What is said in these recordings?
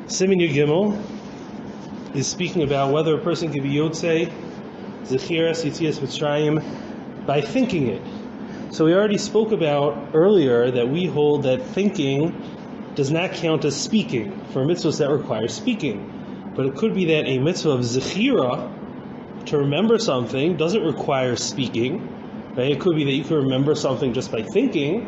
Siman Yud Gimel is speaking about whether a person can be Yotzei Zechiras Yitzias Mitzrayim by thinking it. So we already spoke about earlier that we hold that thinking does not count as speaking for mitzvahs that require speaking. But it could be that a mitzvah of Zechira, to remember something, doesn't require speaking. Right? It could be that you can remember something just by thinking,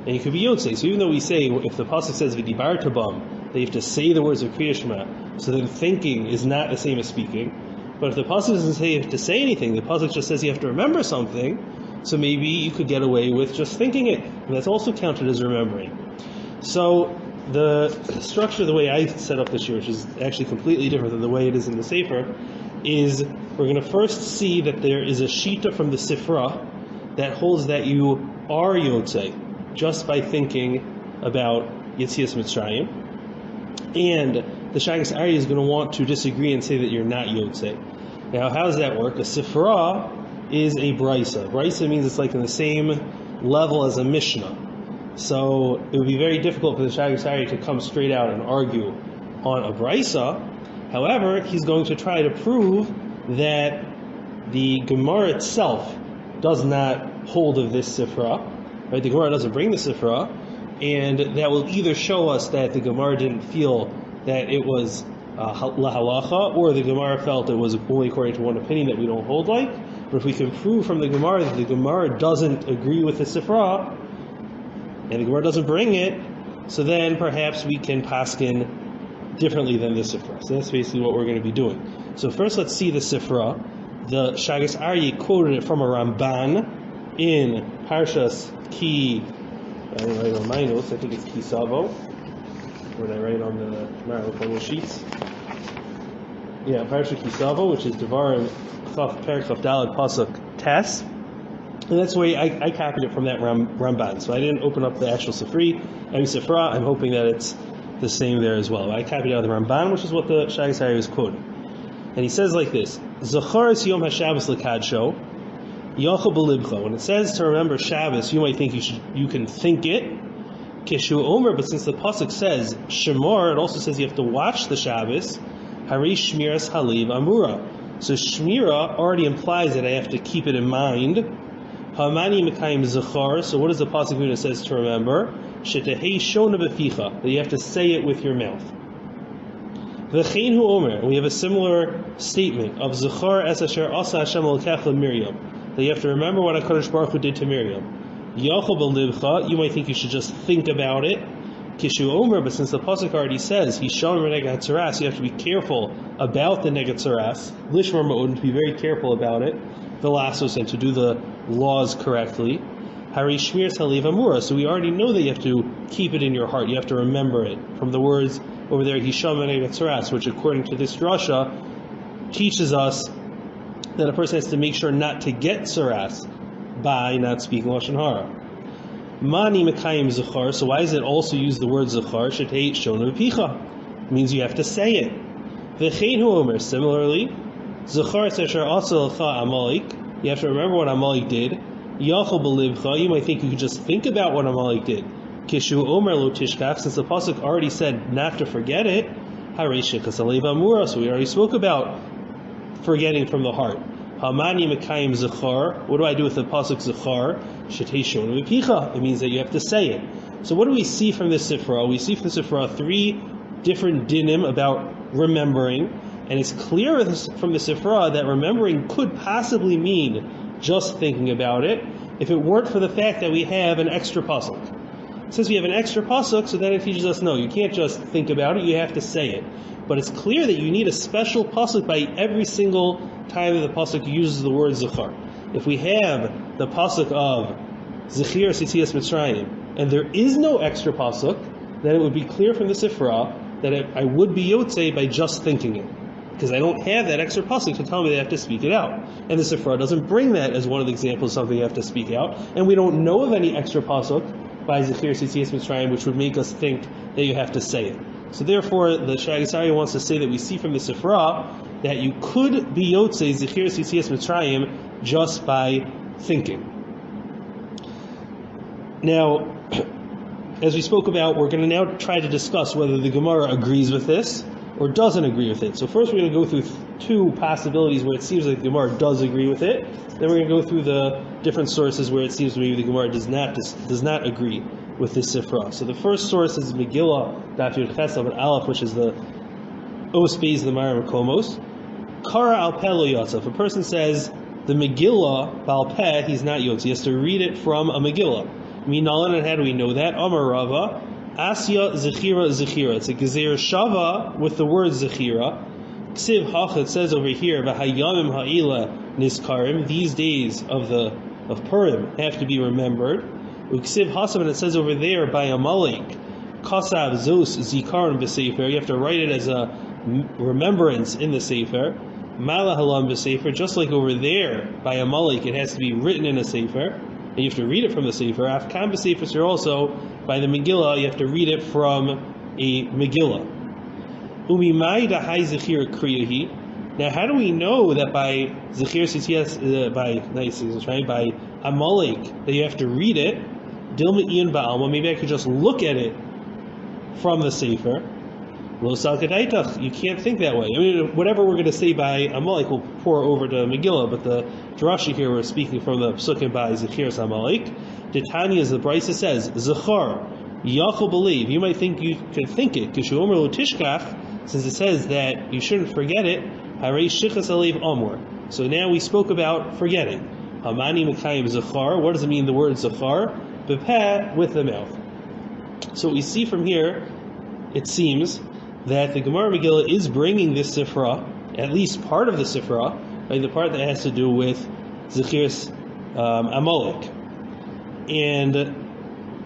and you could be Yotzei. So even though we say, if the pasuk says V'dibar tabam, that you have to say the words of Kriya Shema, so then thinking is not the same as speaking. But if the pasuk doesn't say you have to say anything, the pasuk just says you have to remember something, so maybe you could get away with just thinking it, and that's also counted as remembering. So the structure, the way I set up this year, which is actually completely different than the way it is in the Sefer, is we're going to first see that there is a shita from the Sifra that holds that you are Yotzei just by thinking about Yitzias Mitzrayim. And the Shagas Arya is going to want to disagree and say that you're not Yotzei. Now, how does that work? A Sifra is a Brisa. Brisa means it's like in the same level as a Mishnah. So it would be very difficult for the Shagas Arya to come straight out and argue on a Brisa. However, he's going to try to prove that the Gemara itself does not hold of this Sifra. Right? The Gemara doesn't bring the Sifra. And that will either show us that the Gemara didn't feel that it was lahalacha, or the Gemara felt it was only according to one opinion that we don't hold like. But if we can prove from the Gemara that the Gemara doesn't agree with the Sifra, and the Gemara doesn't bring it, so then perhaps we can paskin differently than the Sifra. So that's basically what we're going to be doing. So first let's see the Sifra. The Shagas Arya quoted it from a Ramban in Parshas Ki. I didn't write on my notes. I think it's Kisavo. Or did I write on the Maripolo sheets? Yeah, Parsha Kisavo, which is Devarim Perek Chaf Daled Pasuk Tes. And that's the way I copied it from that Ramban. So I didn't open up the actual Sifra. I'm hoping that it's the same there as well. I copied out of the Ramban, which is what the Shagas Arya is quoting. And he says like this: Zacharis Yom HaShabbos L'Kadsho. When it says to remember Shabbos, you might think you can think it. Kishu Omer, but since the pasuk says Shemor, it also says you have to watch the Shabbos. Hari Shmiras Haliv Amura. So Shmira already implies that I have to keep it in mind. Hamani Mekayim Zachar. So what does the pasuk mean? It says to remember Shetehei Shona Beficha, that you have to say it with your mouth. V'chein Hu Omer. We have a similar statement of Zachar Es Asher Asa Hashem L'Kech Miriam. That you have to remember what HaKadosh Baruch Hu did to Miriam. Yachol b'libcha, you might think you should just think about it. Kishu Omer, but since the pasuk already says Hisham Reneged Hatzaras, you have to be careful about the Neged Hatzaras. Lishmar Ma'od, to be very careful about it. Velasos, and to do the laws correctly. Hari Shmiras Haliv Amura, so we already know that you have to keep it in your heart. You have to remember it. From the words over there, Hisham Reneged Hatzaras, which according to this drasha teaches us that a person has to make sure not to get saras by not speaking Lashon Hara. Mani Mekayim Zachar, so why does it also use the word Zachar? Shetei Shona B'picha. It means you have to say it. V'chein Hu Omer, similarly, Zachar Tesher Asa L'cha Amalek, you have to remember what Amalek did. Yachol B'libcha, you might think you could just think about what Amalek did. Kishu Omer Lo Tishkach, since the pasuk already said not to forget it. Harei Shekas Alev Amura, so we already spoke about forgetting from the heart. Hamani Mekayim Zachar. What do I do with the pasuk Zachar? Shetei Shona B'picha. It means that you have to say it. So what do we see from this Sifra? We see from the Sifra 3 different dinim about remembering, and it's clear from the Sifra that remembering could possibly mean just thinking about it if it weren't for the fact that we have an extra pasuk. Since we have an extra pasuk, so then it teaches us no, you can't just think about it, you have to say it. But it's clear that you need a special pasuk by every single time that the pasuk uses the word Zachar. If we have the pasuk of Zechir Yitzias Mitzrayim, and there is no extra pasuk, then it would be clear from the Sifra that I would be Yotzei by just thinking it. Because I don't have that extra pasuk to tell me that I have to speak it out. And the Sifra doesn't bring that as one of the examples of something you have to speak out. And we don't know of any extra pasuk by Zechir Yitzias Mitzrayim which would make us think that you have to say it. So therefore, the Shagas Arya wants to say that we see from the Sifra that you could be Yotzei Zechir Yitzias Mitzrayim just by thinking. Now, as we spoke about, we're going to now try to discuss whether the Gemara agrees with this or doesn't agree with it. So first we're going to go through two possibilities where it seems like the Gemara does agree with it. Then we're going to go through the different sources where it seems maybe the Gemara does not agree with this Sifra. So the first source is Megillah, Daf Yud Ches Amud Aleph, which is the Os Beis the Ma'arim Komos. Kara al Peh lo yotza. If a person says the Megillah, Bal Peh, he's not yotza. He has to read it from a Megillah. Minalan, and how do we know that? Amar Rava, Asya Zechira Zechira. It's a Gezer Shava with the word Zechira. Ksiv Hach, it says over here, V'hayamim ha'ila niskarim. These days of Purim have to be remembered. Uksiv Hasam, and it says over there by Amalek, Kasav Zos Zikaron b'Sefer. You have to write it as a remembrance in the Sefer. Malahalam b'Sefer, just like over there by Amalek, it has to be written in a Sefer, and you have to read it from the Sefer. Afkan b'Sefer, so also by the Megillah, you have to read it from a Megillah. Umimai dahai zechir kriyahi. Now, how do we know that by zechir sitiyas by Amalek that you have to read it? Dilma ian ba'alma. Maybe I could just look at it from the Sefer. Lo salkadaitach. You can't think that way. I mean, whatever we're going to say by Amalek will pour over to Megillah, but the drasha here we're speaking from the psukim by zechir Amalek. Titania, as the Brisa says, zechar yachol believe. You might think you can think it. Kishu omer lo tishkach. Since it says that you shouldn't forget it, harei shichas alev amor. So now we spoke about forgetting. Hamani mekayim zachar. What does it mean? The word zachar, bepeh, with the mouth. So we see from here, it seems that the Gemara Megillah is bringing this sifra, at least part of the sifra, like the part that has to do with zechiras Amalek, and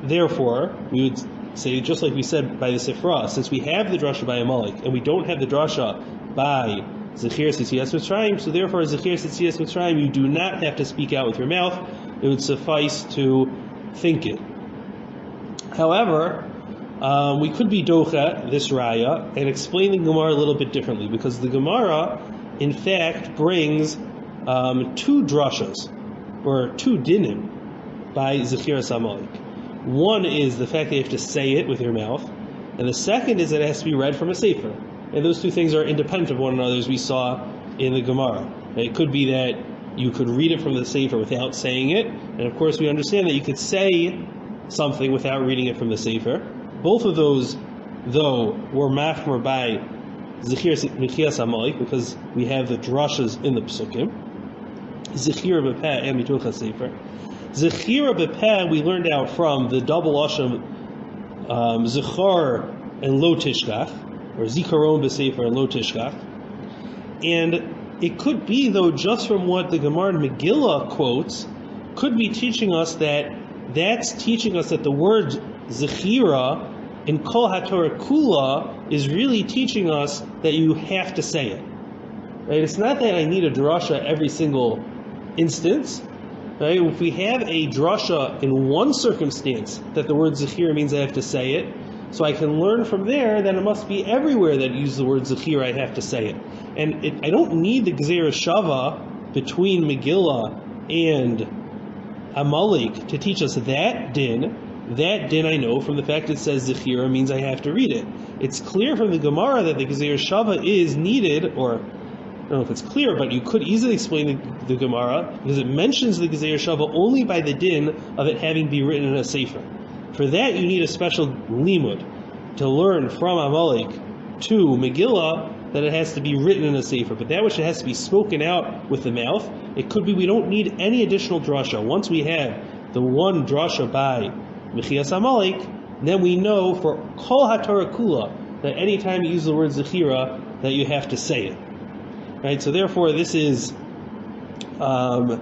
therefore we would say, just like we said by the Sifra, since we have the drasha by Amalek and we don't have the drasha by Zechir Sitzias Mitzrayim, so therefore Zechir Sitzias Mitzrayim, you do not have to speak out with your mouth. It would suffice to think it. However, we could be docha this raya and explain the Gemara a little bit differently, because the Gemara, in fact, brings two drashas, or two dinim, by Zechir Amalek. One is the fact that you have to say it with your mouth, and the second is that it has to be read from a sefer. And those two things are independent of one another, as we saw in the Gemara. It could be that you could read it from the sefer without saying it, and of course we understand that you could say something without reading it from the sefer. Both of those, though, were machmer by Zechir Mechias Amalek, because we have the drashas in the psukim. Zechir b'peh and mituch ha-sefer. Zechira b'peh we learned out from the double asham zechar and lo tishkach, or zikaron b'sefer and lo tishkach. And it could be, though, just from what the Gemara Megillah quotes, could be teaching us that the word zechira in kol haTorah kula is really teaching us that you have to say it. Right? It's not that I need a drasha every single instance. Right? If we have a drasha in one circumstance that the word zechira means I have to say it, so I can learn from there that it must be everywhere that uses the word zechira I have to say it. And I don't need the Gezer Shava between Megillah and Amalek to teach us that din. That din I know from the fact it says zechira means I have to read it. It's clear from the Gemara that the Gezer Shava is needed, or I don't know if it's clear, but you could easily explain the Gemara, because it mentions the Gezer Shava only by the din of it having been written in a sefer. For that you need a special limud to learn from Amalek to Megillah that it has to be written in a sefer. But that which it has to be spoken out with the mouth, it could be we don't need any additional drasha. Once we have the one drasha by Mechias Amalek, then we know for Kol HaTorah Kula that any time you use the word Zechira that you have to say it. Right, so therefore this is a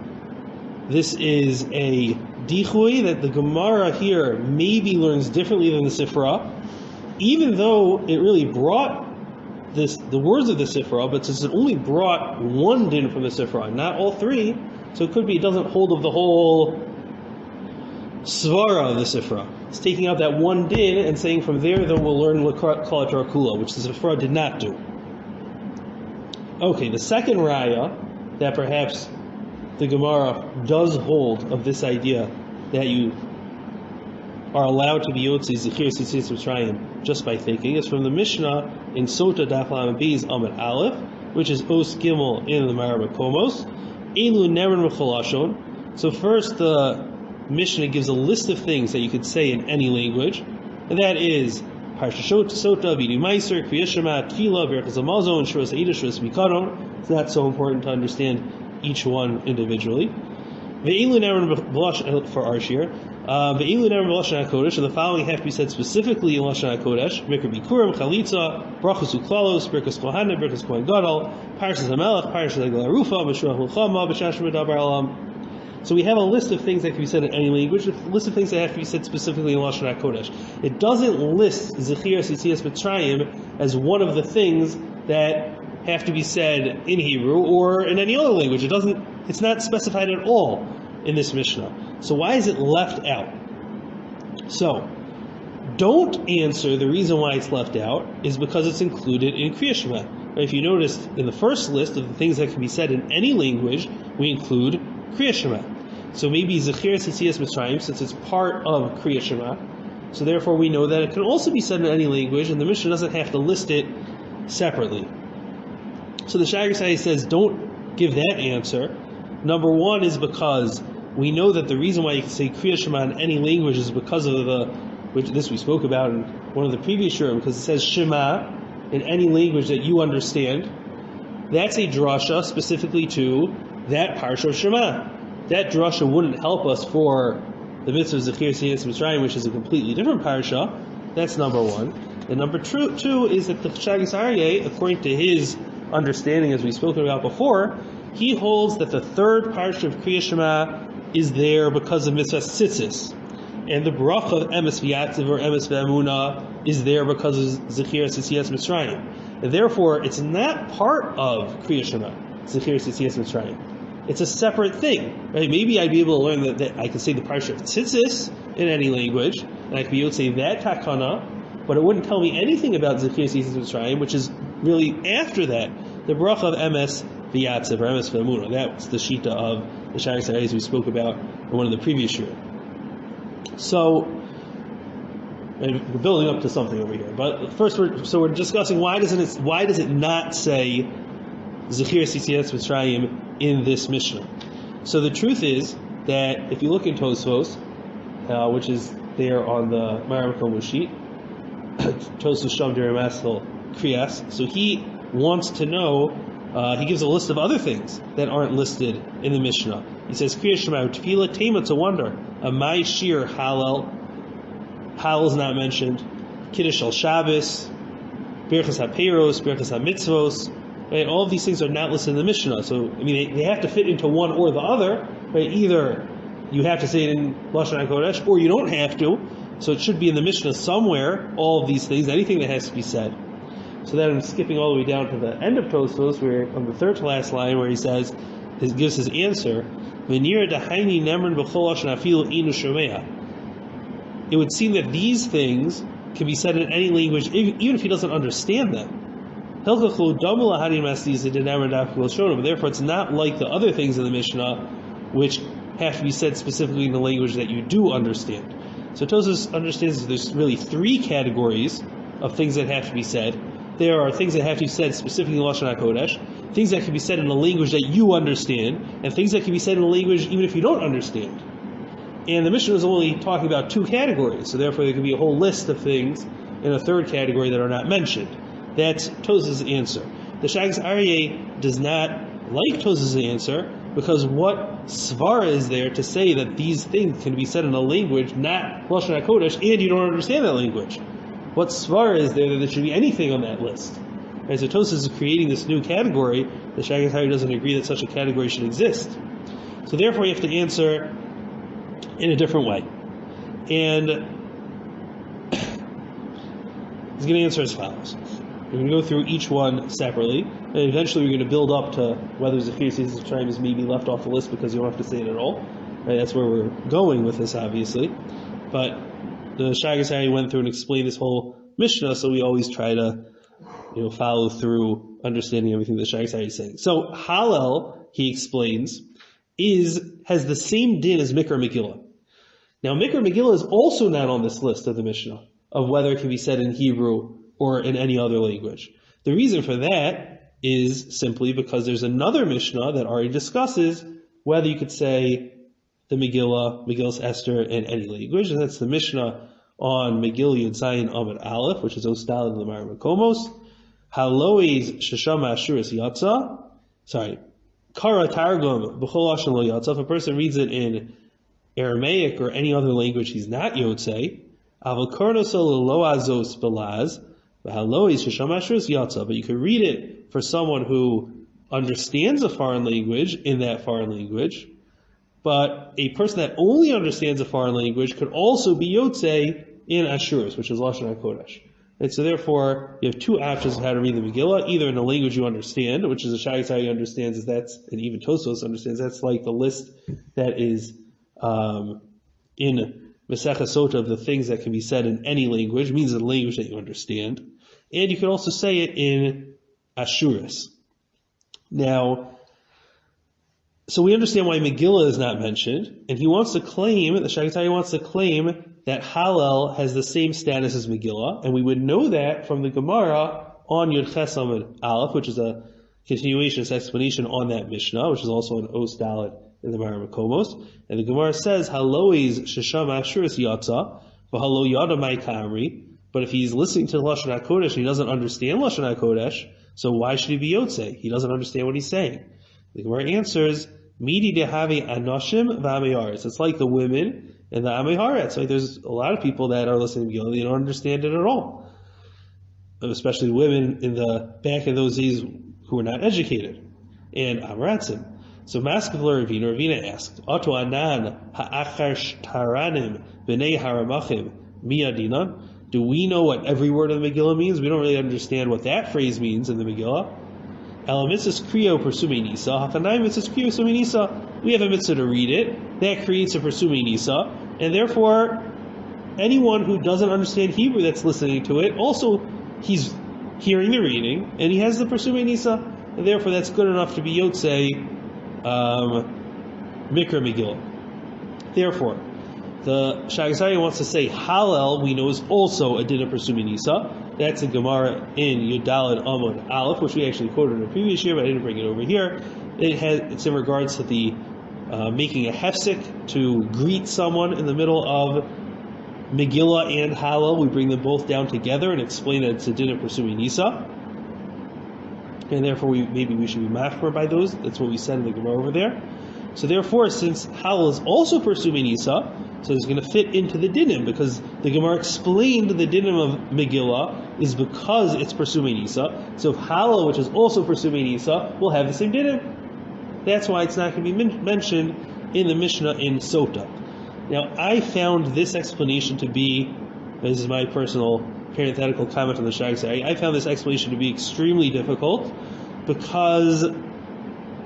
dichui that the Gemara here maybe learns differently than the Sifra, even though it really brought the words of the Sifra, but since it only brought one din from the Sifra, not all three, so it could be it doesn't hold of the whole svara of the Sifra. It's taking out that one din and saying from there then we'll learn Kol HaTorah Kula, which the Sifra did not do. Okay, the second raya that perhaps the Gemara does hold of this idea that you are allowed to be Yotzei Zechir Tzitzis Mitzrayim just by thinking. It's from the Mishnah in Sota Daf Lamed Beis Amud Aleph, which is Os Gimel in the Mareh Makomos. Elu Neren Mecholashon. So first the Mishnah gives a list of things that you could say in any language, and that is Parshashot Sota, Vidu Meiser, Kriya Shema, Tefillah, Berachas Hamazon, Shuras Eidah, Shuras Mikadon. It's not so important to understand each one individually. Ve'ilu Neren for Arshir. Ve'ilu Neren Lashon HaKodesh, and the following have to be said specifically in Lashon HaKodesh: Mikra Bikurim, Chalitza, Brachos Uklalos, Birkas Kohanim, Birkas Kohen Gadol, Parshas HaMelech, Parshas Egel Arufa, B'Shurach Milchama, B'Shash Medaber Alam. So we have a list of things that can be said in any language, a list of things that have to be said specifically in Lashon HaKodesh. It doesn't list Zechir Tzitzis Mitzrayim as one of the things that have to be said in Hebrew or in any other language. It's not specified at all in this Mishnah. So why is it left out? So, don't answer the reason why it's left out is because it's included in Kriya Shema. If you noticed in the first list of the things that can be said in any language, we include Kriya Shema. So maybe Zechir Tzitzis Mitzrayim, since it's part of Kriya Shema, so therefore we know that it can also be said in any language, and the Mishnah doesn't have to list it separately. So the Shaggart says, don't give that answer. Number one is because we know that the reason why you can say Kriya Shema in any language is because of which this we spoke about in one of the previous shurim, because it says Shema in any language that you understand. That's a drasha specifically to that parsha of Shema. That drasha wouldn't help us for the mitzvah of Zechir Tzitzis Mitzrayim, which is a completely different parsha. That's number one. And number two is that the Shaggart Aryeh, according to his understanding, as we've spoken about before, he holds that the third parsha of Kriya Shema is there because of mitzvah tzitzis, and the bracha of emes v'yatziv or emes v'emunah is there because of Zechir Tzitzis Mitzrayim. And therefore, it's not part of Kriya Shema, Zechir Tzitzis Mitzrayim. It's a separate thing, right? Maybe I'd be able to learn that I can say the parsha of tzitzis in any language, and I could be able to say that takana, but it wouldn't tell me anything about Zechir Tzitzis Mitzrayim, which is really after that, the bracha of emes v'yatziv or emes v'emunah. That's the shita of the Shaggart Aryeh we spoke about in one of the previous years. So we're building up to something over here. But first, we're discussing why does it not say Zechir Tzitzis Mitzrayim in this Mishnah? So the truth is that if you look in Tosfos, which is there on the Mareh Makomos sheet, Tosfos Sham Deramasel Kriyas, so he wants to know. He gives a list of other things that aren't listed in the Mishnah. He says, Kriya Shema, Tefillah, Tema, it's a wonder. A Mai Shir, Hallel. Hallel is not mentioned. Kiddush al Shabbos, Birchas HaPeiros, Birchas HaMitzvos. Right? All of these things are not listed in the Mishnah. So, I mean, they have to fit into one or the other. Right? Either you have to say it in Lashon HaKodesh, or you don't have to. So it should be in the Mishnah somewhere, all of these things, anything that has to be said. So then I'm skipping all the way down to the end of Tosfos, where on the third to last line, where he gives his answer. It would seem that these things can be said in any language, even if he doesn't understand them. But therefore, it's not like the other things in the Mishnah, which have to be said specifically in the language that you do understand. So Tosfos understands that there's really three categories of things that have to be said. There are things that have to be said specifically in Lashon HaKodesh, things that can be said in a language that you understand, and things that can be said in a language even if you don't understand. And the Mishnah is only talking about two categories, so therefore there can be a whole list of things in a third category that are not mentioned. That's Tosfos' answer. The Shaggart Aryeh does not like Tosfos' answer, because what svara is there to say that these things can be said in a language not Lashon HaKodesh, and you don't understand that language? What svara is there that there should be anything on that list? And so Tosfos is creating this new category. The Shaggart Aryeh doesn't agree that such a category should exist. So therefore you have to answer in a different way. And he's going to answer as follows. We're going to go through each one separately, and eventually we're going to build up to whether Zechir Tzitzis Mitzrayim is maybe left off the list because you don't have to say it at all. Right? That's where we're going with this, obviously. But the Shaggart Aryeh went through and explained this whole Mishnah, so we always try to, follow through understanding everything the Shaggart Aryeh is saying. So Hallel, he explains, has the same din as Mikra Megillah. Now, Mikra Megillah is also not on this list of the Mishnah, of whether it can be said in Hebrew or in any other language. The reason for that is simply because there's another Mishnah that already discusses whether you could say the Megillah's Esther in any language, and that's the Mishnah on Megillah Yud Zayin Amud Aleph, which is Ostal in the Lamar Makomos. Halois Sheshama Ashuris Yatza. Kara Targum B'chol Lashon Lo Yatza. If a person reads it in Aramaic or any other language, he's not Yotzei. Aval Karnoso Lo Azos Belaz. Halois Sheshama Ashuris Yatza. But you could read it for someone who understands a foreign language in that foreign language. But a person that only understands a foreign language could also be Yotzei in Ashuris, which is Lashon HaKodesh. And so therefore, you have two options of how to read the Megillah, either in a language you understand, which is a Shagged understands, and even Tosfos understands, that's like the list that is in Masechah Sota of the things that can be said in any language, means a language that you understand. And you can also say it in Ashuris. Now, so we understand why Megillah is not mentioned, and he wants to claim, the Shagged wants to claim that Hallel has the same status as Megillah, and we would know that from the Gemara on Yud Ches Amud Aleph, which is a continuation, its explanation on that Mishnah, which is also an Os Dalet in the Mara Makomos. And the Gemara says, Halois Shesham Ashuris Yatza, V'halo Yada Mai Kamri. But if he's listening to Lashon HaKodesh and he doesn't understand Lashon HaKodesh, so why should he be Yotzei? He doesn't understand what he's saying. The Gemara answers, Midi dehavi anoshim v'amiharetz. It's like the women and the amiharetz. Like there's a lot of people that are listening to Megillah, they don't understand it at all. Especially women in the back in those days who were not educated. And amratzim. So Maskevler Ravina asked, Oto anan ha'achar taranim b'nei haramachim miyadinan. Do we know what every word of the Megillah means? We don't really understand what that phrase means in the Megillah. We have a mitzvah to read it. That creates a Persumei Nisa. And therefore, anyone who doesn't understand Hebrew that's listening to it, also he's hearing the reading, and he has the Persumei Nisa. And therefore, that's good enough to be Yotzei Mikra Megillah. Therefore, the Shagged wants to say Hallel, we know, is also a din of Persumei Nisa. That's a Gemara in Yudalad Amud Aleph, which we actually quoted in the previous year, but I didn't bring it over here. It's in regards to the making a hefsek to greet someone in the middle of Megillah and Hallel. We bring them both down together and explain that it's a din of Persumei Nisa. And therefore, maybe we should be machmer by those. That's what we said in the Gemara over there. So therefore, since Hallel is also Persumei Nisa, so it's going to fit into the dinim, because the Gemara explained the dinim of Megillah is because it's Persumei Nisa. So if Hallel, which is also Persumei Nisa, will have the same dinim. That's why it's not going to be mentioned in the Mishnah in Sota. Now, I found this explanation to be, this is my personal parenthetical comment on the Shagged, I found this explanation to be extremely difficult because,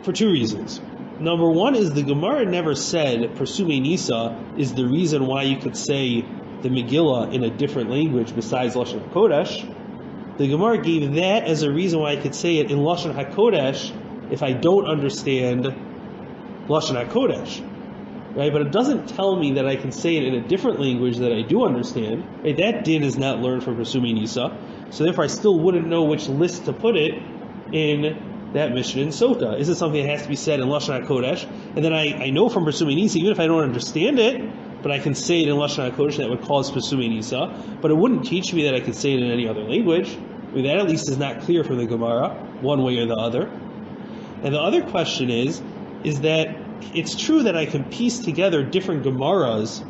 for two reasons. Number one is the Gemara never said Persumei Nisa is the reason why you could say the Megillah in a different language besides Lashon HaKodesh. The Gemara gave that as a reason why I could say it in Lashon HaKodesh if I don't understand Lashon HaKodesh. Right? But it doesn't tell me that I can say it in a different language that I do understand. Right? That din is not learned from Persumei Nisa. So therefore I still wouldn't know which list to put it in that Mishnah in Sota. Is it something that has to be said in Lashon HaKodesh? And then I know from Persumei Nisa, even if I don't understand it, but I can say it in Lashon HaKodesh, that would cause Persumei Nisa. But it wouldn't teach me that I could say it in any other language. I mean, that at least is not clear from the Gemara, one way or the other. And the other question is that it's true that I can piece together different Gemaras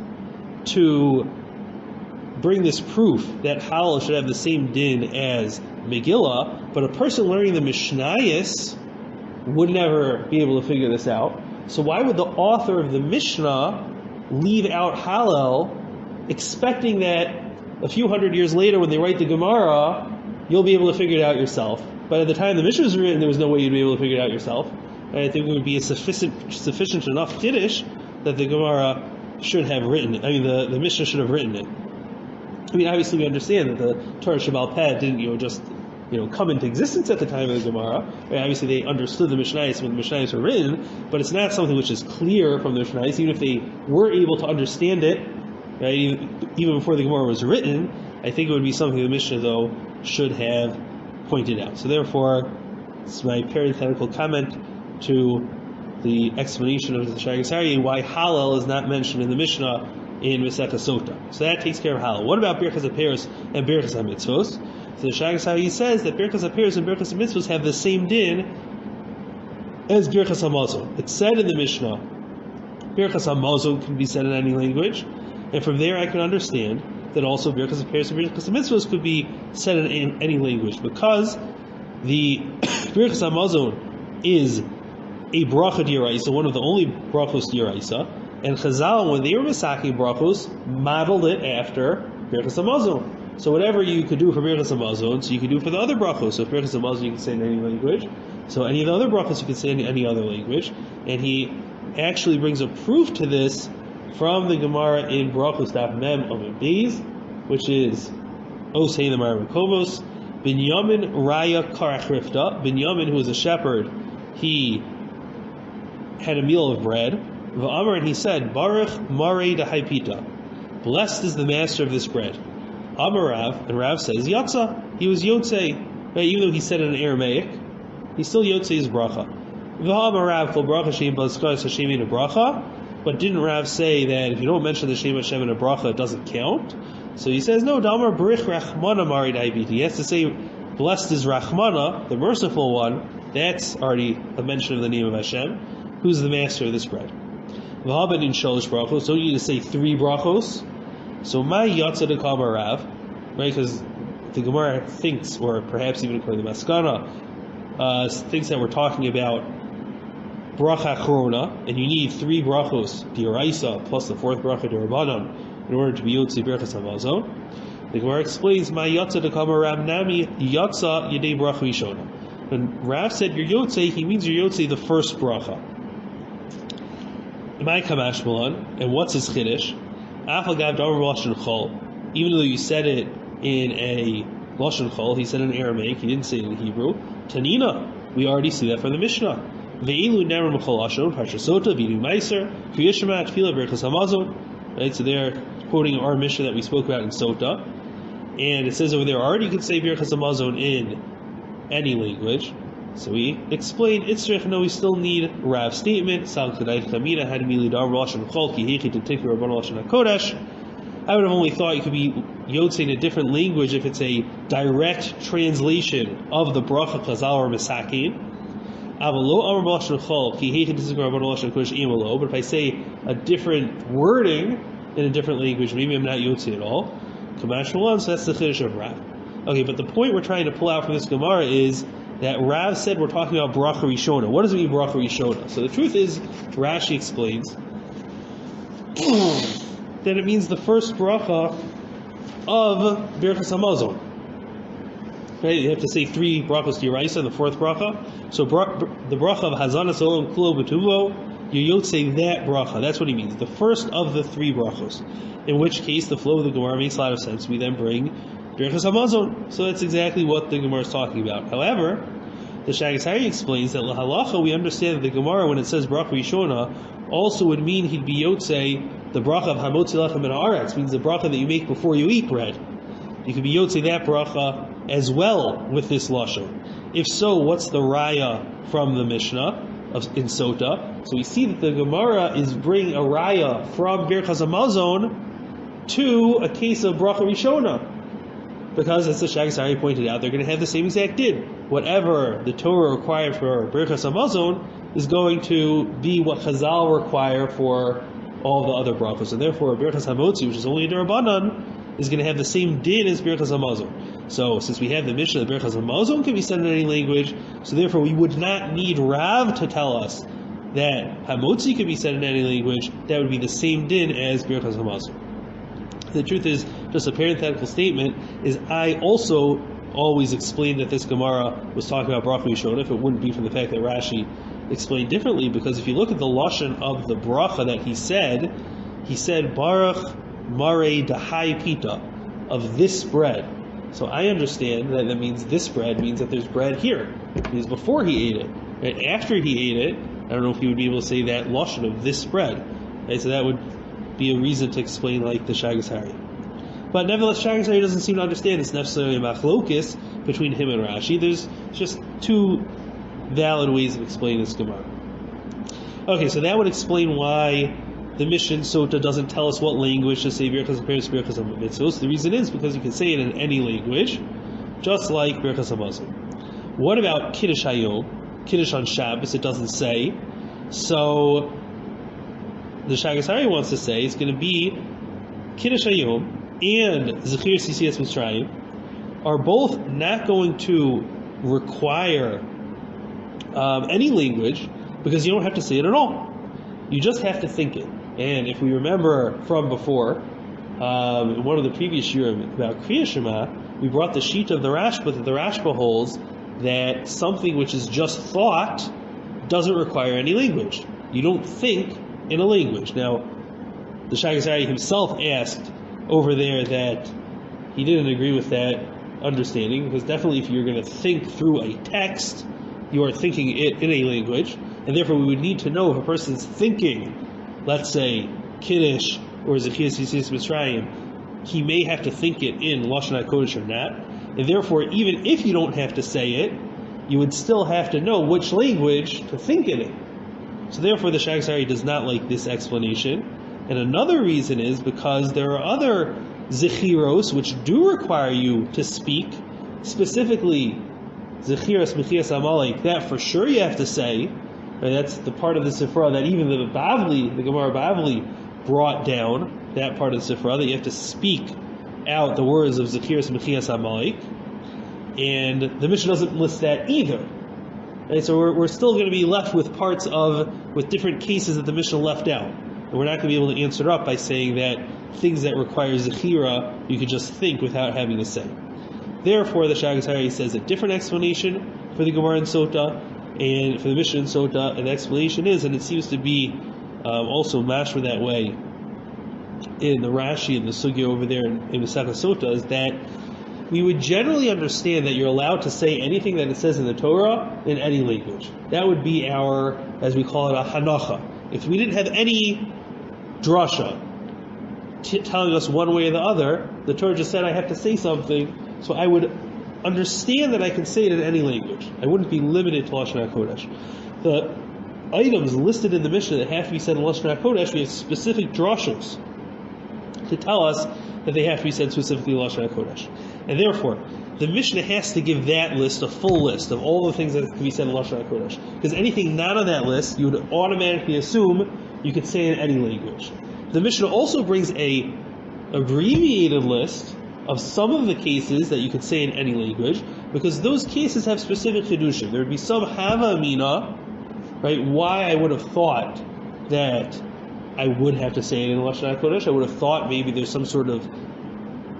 to bring this proof that Hallel should have the same din as Megillah, but a person learning the Mishnayos would never be able to figure this out. So why would the author of the Mishnah leave out Hallel, expecting that a few hundred years later when they write the Gemara, you'll be able to figure it out yourself? But at the time the Mishnah was written, there was no way you'd be able to figure it out yourself. And I think it would be a sufficient enough Kiddush that the Gemara should have written it. I mean, the Mishnah should have written it. I mean, obviously we understand that the Torah Shabbal Peh didn't, just come into existence at the time of the Gemara. Right? Obviously they understood the Mishnayos when the Mishnayos were written, but it's not something which is clear from the Mishnayos. Even if they were able to understand it right? Even before the Gemara was written, I think it would be something the Mishnah, though, should have pointed out. So therefore, it's my parenthetical comment to the explanation of the Shagas Aryeh why Hallel is not mentioned in the Mishnah in Masechah Sota. So that takes care of Hallel. What about Birchas HaPeros and Birchas HaMitzvos? So the Shagas Aryeh says that Birchas HaPeros and Birchas HaMitzvos have the same din as Birchas HaMazon. It's said in the Mishnah, Birchas HaMazon can be said in any language, and from there I can understand that also Birchas HaPeros and Birchas HaMitzvos could be said in any language, because the Birchas HaMazon is a bracha d'oraisa, one of the only brachos d'oraisa, and Chazal, when they were masaking brachos, modeled it after Birchas HaMazon. So whatever you could do for Birchas HaMazon, so you could do for the other brachos. So Birchas HaMazon you can say in any language. So any of the other brachos you can say in any other language. And he actually brings a proof to this from the Gemara in Brachos Daf Mem Amud Beis, which is Osei the Mar Makovos, Binyamin Raya Karach Rifta. Binyamin, who was a shepherd, he had a meal of bread. V'amar, and he said, Baruch Marei Dahaipita, blessed is the master of this bread. Amar Rav, and Rav says, Yatza, he was Yotzei, right? Even though he said it in Aramaic, he still Yotzei his bracha. V'amar Rav, Kol Bracha Shem B'Azkar Hashem in a bracha, but didn't Rav say that if you don't mention the Shem Hashem in a bracha, it doesn't count? So he says, no, Damar Brich Rachmana Marei Dahaipita. He has to say, blessed is Rachmana, the merciful one. That's already a mention of the name of Hashem. Who's the master of this bread? V'haben in shalish brachos. Don't you need to say 3 brachos? So my yatsa de kama Rav, right? Because the Gemara thinks, or perhaps even according to Maskana, thinks that we're talking about bracha chrona, and you need 3 brachos d'oraisa plus the 4th bracha d'Rabbanan in order to be yotzi Birchas HaMazon. The Gemara explains, my yatsa de kama Rav nami yatsa yedei bracha rishona. When Rav said you're yotze, he means you're yotze the first bracha. My kamash malan, and what's his chiddush? Afagav damar lashon chol. Even though you said it in a lashon chol, he said it in Aramaic. He didn't say it in Hebrew. Tanina, we already see that from the Mishnah. Ve'ilu nemer mechol lashon parshasota v'inu meiser kriyishma tefila Birchas HaMazon. Right, so they're quoting our Mishnah that we spoke about in Sota, and it says over there already you could say Birchas HaMazon in any language. So we explained Itzrich, no, we still need Rav's statement. I would have only thought you could be Yotze in a different language if it's a direct translation of the bracha Chazal or Mesakin. But if I say a different wording in a different language, maybe I'm not Yotze at all. Kamash Malan, so that's the chiddush of Rav. Okay, but the point we're trying to pull out from this Gemara is that Rav said we're talking about bracha rishona. What does it mean bracha rishona? So the truth is, Rashi explains that it means the first bracha of Birchas HaMazon. Right? You have to say 3 brachos d'oraisa, the 4th bracha. So the bracha of Hazanas Olam Kulo B'Tuvo, you yotze that bracha. That's what he means. The first of the 3 brachos. In which case, the flow of the Gemara makes a lot of sense. We then bring Birchas HaMazon. So that's exactly what the Gemara is talking about. However, the Shagas Aryeh explains that l'halacha we understand that the Gemara, when it says bracha rishona, also would mean he'd be yotzei the bracha of hamotzi lechem min haaretz, means the bracha that you make before you eat bread. You could be yotzei that bracha as well with this lashon. If so, what's the raya from the Mishnah in Sota? So we see that the Gemara is bringing a raya from Birchas HaMazon to a case of bracha rishona. Because, as the Shagas Aryeh pointed out, they're going to have the same exact din. Whatever the Torah required for Birchas HaMazon is going to be what Chazal require for all the other brachos. And therefore, Birchas HaMotzi, which is only a Darabanan, is going to have the same din as Birchas HaMazon. So, since we have the Mishnah that Birchas HaMazon can be said in any language, so therefore we would not need Rav to tell us that Hamotzi could be said in any language. That would be the same din as Birchas HaMazon. The truth is, just a parenthetical statement, is I also always explained that this Gemara was talking about bracha rishona if it wouldn't be for the fact that Rashi explained differently, because if you look at the lashon of the bracha that he said Baruch Marei Dahai Pita, of this bread. So I understand that means this bread means that there's bread here. It means before he ate it. Right? After he ate it, I don't know if he would be able to say that lashon of this bread. Right? So that would be a reason to explain like the Shagas Hari. But nevertheless, Shagas Hari doesn't seem to understand it's necessarily a machlokis between him and Rashi. There's just two valid ways of explaining this Gemara. Okay, so that would explain why the Mishnah Sota doesn't tell us what language to say Birchas HaPeres, Birchas HaMitzvos. The reason is because you can say it in any language, just like Birchas HaMazon. What about Kiddush Hayom? Kiddush on Shabbos, it doesn't say. So the Shagas Hari wants to say it's going to be Kiddush Hayom and Zechir Sisiyas Mitzrayim are both not going to require any language because you don't have to say it at all. You just have to think it. And if we remember from before, in one of the previous years about Kriya Shema, we brought the sheet of the Rashba that the Rashba holds that something which is just thought doesn't require any language. You don't think in a language. Now, the Shagas Hari himself asked over there that he didn't agree with that understanding, because definitely if you're going to think through a text, you are thinking it in a language, and therefore we would need to know if a person's thinking, let's say, Kiddush or Zechir Sisiyas Mitzrayim, he may have to think it in Lashon HaKodesh or not, and therefore even if you don't have to say it, you would still have to know which language to think in it. So therefore the Shagas Hari does not like this explanation. And another reason is because there are other Zechiros which do require you to speak, specifically Zechiras Mechias Amalek, that for sure you have to say. And that's the part of the Sifra that even the Bavli, the Gemara Bavli, brought down, that part of the Sifra, that you have to speak out the words of Zechiras Mechias Amalek. And the Mishnah doesn't list that either. And so we're still going to be left with with different cases that the Mishnah left out. And we're not going to be able to answer it up by saying that things that require Zechira, you could just think without having to say. Therefore, the Shagas Hari says a different explanation for the Gemara in Sota, and for the Mishnah in Sota, and the explanation is, and it seems to be also mashma that way in the Rashi and the Sugya over there in the Masechah Sota, is that we would generally understand that you're allowed to say anything that it says in the Torah in any language. That would be our, as we call it, a hanacha. If we didn't have any drasha telling us one way or the other, the Torah just said I have to say something, so I would understand that I can say it in any language. I wouldn't be limited to Lashon HaKodesh. The items listed in the Mishnah that have to be said in Lashon HaKodesh, we have specific drashos to tell us that they have to be said specifically in Lashon HaKodesh. And therefore, the Mishnah has to give that list a full list of all the things that can be said in Lashon HaKodesh. Because anything not on that list, you would automatically assume you could say in any language. The Mishnah also brings a abbreviated list of some of the cases that you could say in any language, because those cases have specific chidushim. There would be some hava amina, right? Why I would have thought that I would have to say it in Lashon HaKodesh. I would have thought maybe there's some sort of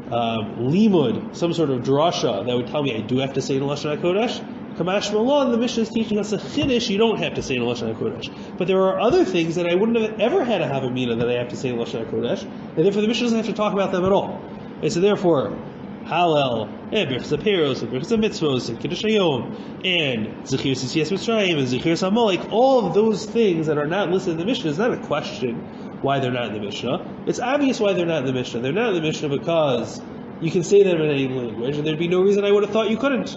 limud, some sort of drasha that would tell me I do have to say it in Lashon HaKodesh. Kamash Malon, the Mishnah is teaching us a chiddush, you don't have to say in Lashon HaKodesh. But there are other things that I wouldn't have ever had a havamina that I have to say in Lashon HaKodesh, and therefore the Mishnah doesn't have to talk about them at all. And so therefore, Halal, and Birchas HaPeros, and Birchas HaMitzvos, and Kiddush Hayom, and Zechir Sisiyas Mitzrayim, and Zechir Amalek, all of those things that are not listed in the Mishnah is not a question why they're not in the Mishnah. It's obvious why they're not in the Mishnah. They're not in the Mishnah because you can say them in any language, and there'd be no reason I would have thought you couldn't.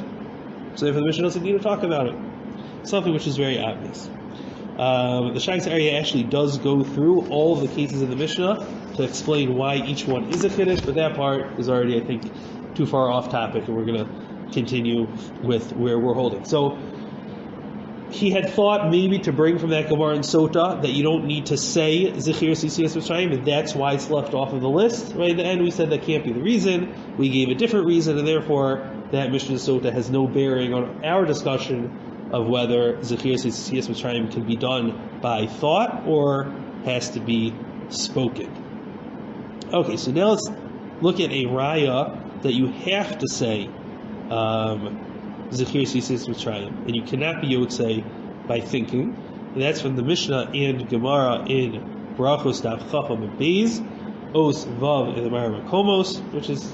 So therefore the Mishnah doesn't need to talk about it. Something which is very obvious. The Shagas Hari actually does go through all of the cases in the Mishnah to explain why each one is a chiddush, but that part is already, I think, too far off topic, and we're going to continue with where we're holding. So he had thought maybe to bring from that Gemara in Sota that you don't need to say Zechir Sisiyas Mitzrayim, and that's why it's left off of the list. Right at the end we said that can't be the reason. We gave a different reason, and therefore that Mishnah in Sota has no bearing on our discussion of whether Zechir Sisiyas Mitzrayim can be done by thought or has to be spoken. Okay, so now let's look at a raya that you have to say Zechir Sisiyas Mitzrayim, and you cannot be yotzei by thinking. And that's from the Mishnah and Gemara in Barachos Daf Chacham and Beis, Os Vav in the Mara Makomos, which is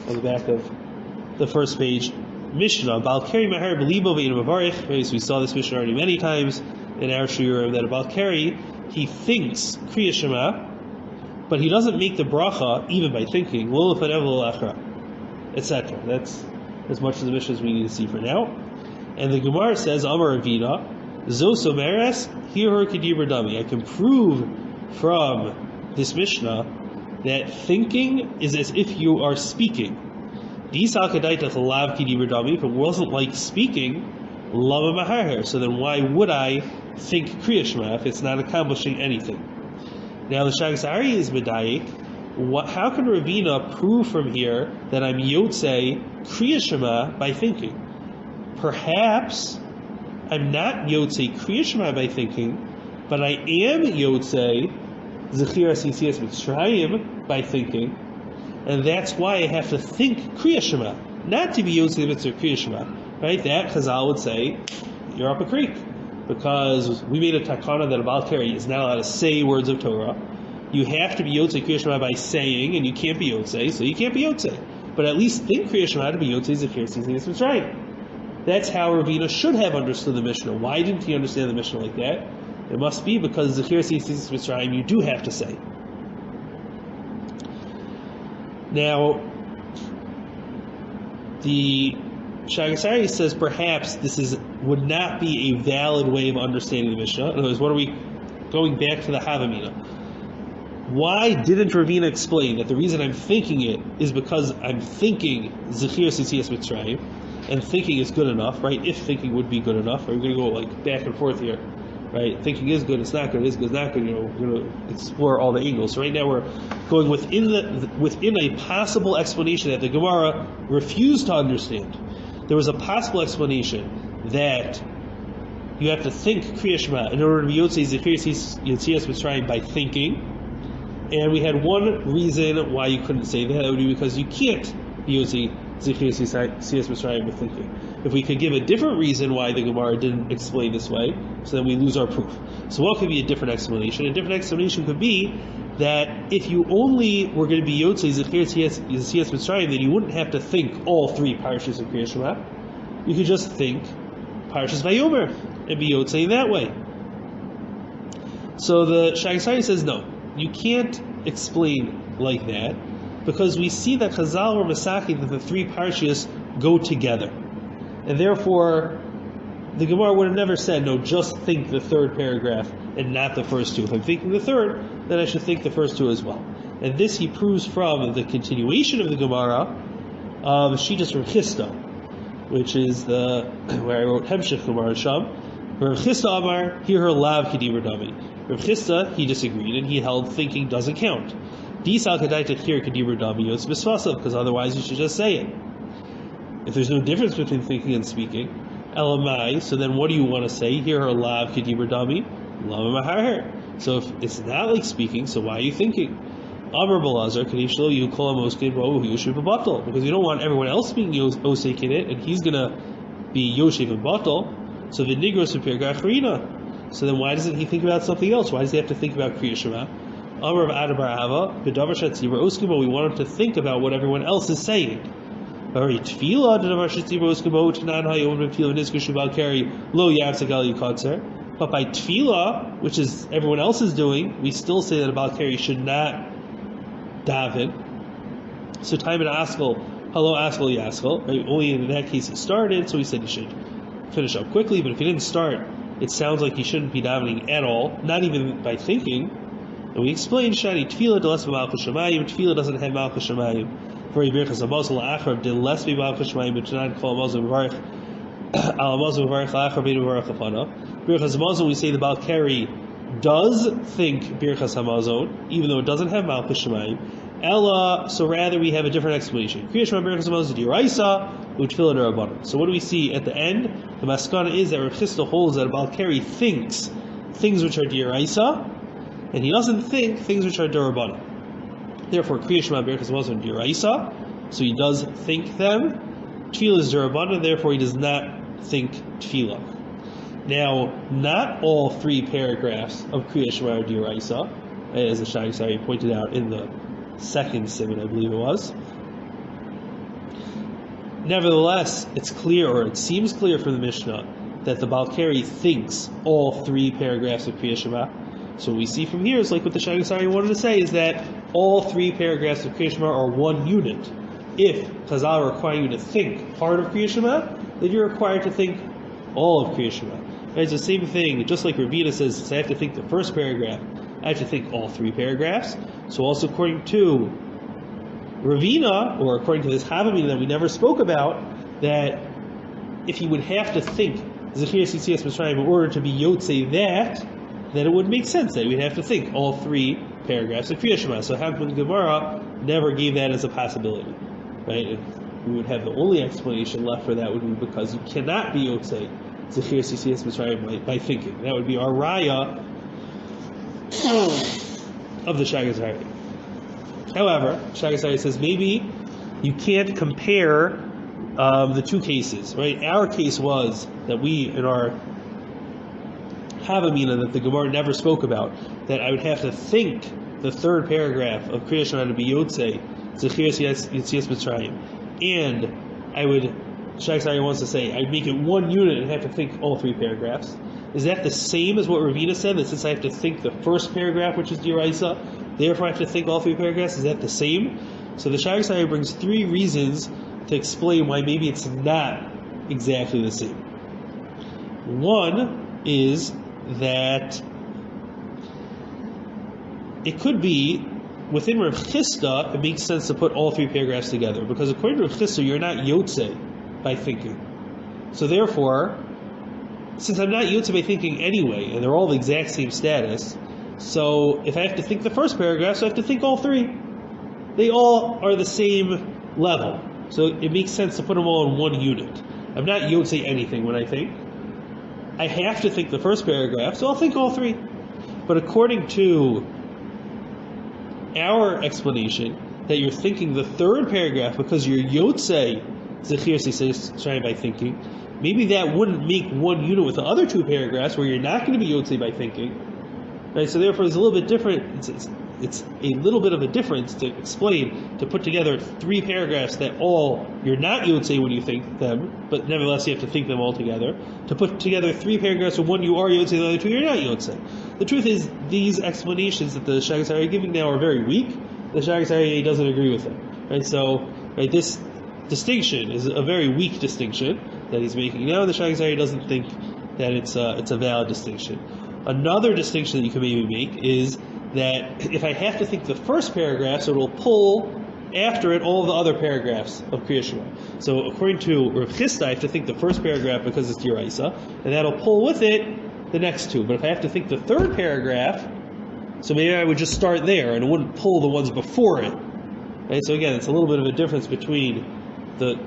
on the back of the first page. Mishnah, Bal Keri Mahar Belibo Ve'in Mavarich. So we saw this Mishnah already many times in our shiurim, that a Bal Keri, he thinks Kriya Shema, but he doesn't make the bracha even by thinking, etc. That's as much of the Mishnah as we need to see for now. And the Gemara says, Amar Ravina, Zos Omeres, Hirur Kedibur Dami. I can prove from this Mishnah that thinking is as if you are speaking. If it wasn't like speaking, Lama Maharher. So then why would I think Kriya Shema if it's not accomplishing anything? Now the Shagat is Medayik. How can Ravina prove from here that I'm Yotzei Kriya Shema by thinking? Perhaps I'm not Yotzei Kriya Shema by thinking, but I am Yotzei Zechiras Yitzias Mitzrayim by thinking, and that's why I have to think Kriya Shema, not to be Yotzei the Mitzvah Kriya Shema. Right? That Chazal would say, you're up a creek, because we made a takana that a Baal Keri is not allowed to say words of Torah. You have to be Yotzei Kriya Shema by saying, and you can't be Yotzei, so you can't be Yotzei. But at least think Kriya Shema to be Yotzei Zechiras Yitzias Mitzrayim. That's how Ravina should have understood the Mishnah. Why didn't he understand the Mishnah like that? It must be because Zechiras Yitzias Mitzrayim you do have to say. Now, the Shagasari says perhaps this would not be a valid way of understanding the Mishnah. In other words, what are we going back to the Havamina? Why didn't Ravina explain that the reason I'm thinking it is because I'm thinking Zechiras Yitzias Mitzrayim, and thinking is good enough, right? If thinking would be good enough, we're going to go like back and forth here, right? Thinking is good, it's not good, it's good, it's not good. We're going to explore all the angles. So right now we're going within a possible explanation that the Gemara refused to understand. There was a possible explanation that you have to think Kriya Shema in order to be Yotzei Zechiras Yitzias Mitzrayim by thinking, and we had one reason why you couldn't say that. That would be because you can't be Yotzei Zechiras Yitzias Mitzrayim by thinking. If we could give a different reason why the Gemara didn't explain this way, so then we lose our proof. So what could be a different explanation? A different explanation could be that if you only were going to be Yotzei Zechiras Yitzias Mitzrayim, then you wouldn't have to think all three parashas of Kriya Shema. You could just think Parashas Vayomer and be Yotzei that way. So the Shagasari says no, you can't explain like that, because we see that Chazal were Masaki that the three parashas go together, and therefore the Gemara would have never said, no, just think the third paragraph and not the first two. If I'm thinking the third, then I should think the first two as well. And this he proves from the continuation of the Gemara of Shitas Rav Chisda, which is where I wrote Hemshech Gemara Sham. Rav Chisda Amar, hear her lav Kedibur Dami. Rav Chisda, he disagreed, and he held thinking doesn't count. Disal Kedai Techir Kedibur Dami Yotz Bisvasav, because otherwise you should just say it. If there's no difference between thinking and speaking, Elamai, so then what do you want to say? Hear her lav Kedibur Dami, lama maharher. So if it's not like speaking, so why are you thinking? Amar Balazar, Kadishlo, you call him Oskin, Yoshev Batal, because you don't want everyone else being Osek in it, and he's gonna be Yoshev and Batal. So the Nigros appear Gacharina. So then why doesn't he think about something else? Why does he have to think about Kriya Shema? Amar of Adabar Ava, Bedavar Shatzibra Oskin, but we want him to think about what everyone else is saying. Very Tefillah, Bedavar Shatzibra Oskin, Tanan Hayom Tefillah Nizku Shabal Kari, Lo Yavsagal Yikotzer. But by Tefillah, which is everyone else is doing, we still say that a Baal Keri should not daven. So time and Askel, hello Askel Yaskel. Right? Only in that case he started, so he said he should finish up quickly. But if he didn't start, it sounds like he shouldn't be davening at all, not even by thinking. And we explained Shani Tefillah deles b'malchus shamayim. Tefillah doesn't have malchus shamayim. For Birchas Hamazon la'achar deles b'malchus shamayim, but not call Hamazon v'varich al Hamazon v'varich la'achar b'nu v'varich l'fana. Birchas Hamazon we say the Baal Keri does think Birchas Hamazon, even though it doesn't have malchus shamayim. Ella, so rather we have a different explanation. Kriya Shema Birchas Hamazon d'Oraisa u'Tefillah d'Rabbanan. So what do we see at the end? The maskana is that Rav Chisda holds that a Baal Keri thinks things which are d'Oraisa, and he doesn't think things which are d'Rabbanan. Therefore, Kriya Shema Birchas Hamazon d'Oraisa, so he does think them. Tefillah is d'Rabbanan, therefore he does not think Tefillah. Now, not all three paragraphs of Kriya Shema are d'Oraisa, as the Shagasari pointed out in the second simon, I believe it was. Nevertheless, it's clear, or it seems clear from the Mishnah, that the Baal Keri thinks all three paragraphs of Kriya Shema. So what we see from here is like what the Shagasari wanted to say is that all 3 paragraphs of Kriya Shema are one unit. If Chazal require you to think part of Kriya Shema, then you're required to think all of Kriya Shema. Right? It's the same thing, just like Ravina says, since I have to think the first paragraph, I have to think all 3 paragraphs. So also according to Ravina, or according to this Havamina that we never spoke about, that if he would have to think Zechiras Yetzias Mitzrayim in order to be Yotzei that, then it would make sense that we'd have to think all 3 paragraphs of Kriya Shema. So Havamina Gemara never gave that as a possibility. Right? And we would have the only explanation left for that would be because you cannot be Yotzei Zechiras Yetzias Mitzrayim by thinking. That would be our Raya of the Shagasari. However, Shagasari says maybe you can't compare the 2 cases, right? Our case was that we, in our Havamina that the Gemara never spoke about, that I would have to think the 3rd paragraph of Kriya Shema to be Yotzei Zechiras Yetzias Mitzrayim, and I would, Shagasari wants to say, I'd make it one unit and have to think all 3 paragraphs. Is that the same as what Ravina said, that since I have to think the first paragraph, which is D'Oraisa, therefore I have to think all 3 paragraphs? Is that the same? So the Shagasari brings 3 reasons to explain why maybe it's not exactly the same. One is that it could be within Rav Chisda, it makes sense to put all 3 paragraphs together, because according to Rav Chisda, you're not Yotzei by thinking. So therefore, since I'm not Yotzei by thinking anyway, and they're all the exact same status, so if I have to think the first paragraph, so I have to think all 3. They all are the same level. So it makes sense to put them all in one unit. I'm not Yotzei anything when I think. I have to think the first paragraph, so I'll think all 3. But according to our explanation, that you're thinking the 3rd paragraph because you're Yotzei Zechiras Yetzias Mitzrayim by thinking, maybe that wouldn't make one unit with the other 2 paragraphs where you're not going to be Yotzei by thinking. Right? So therefore it's a little bit different. It's a little bit of a difference to explain, to put together 3 paragraphs that all, you're not Yotzei when you think them, but nevertheless you have to think them all together. To put together 3 paragraphs of one you are Yotzei, the other 2 you're not Yotzei. The truth is, these explanations that the Shagasari are giving now are very weak. The Shagasari doesn't agree with them. Right? So, right, this distinction is a very weak distinction that he's making now, and the Shagasari doesn't think that it's a valid distinction. Another distinction that you can maybe make is that if I have to think the first paragraph, so it'll pull after it all the other paragraphs of Kriya Shema. So according to Rav Chisda, I have to think the first paragraph because it's D'Oraisa, and that'll pull with it the next 2. But if I have to think the 3rd paragraph, so maybe I would just start there and it wouldn't pull the ones before it. Right? So again, it's a little bit of a difference between the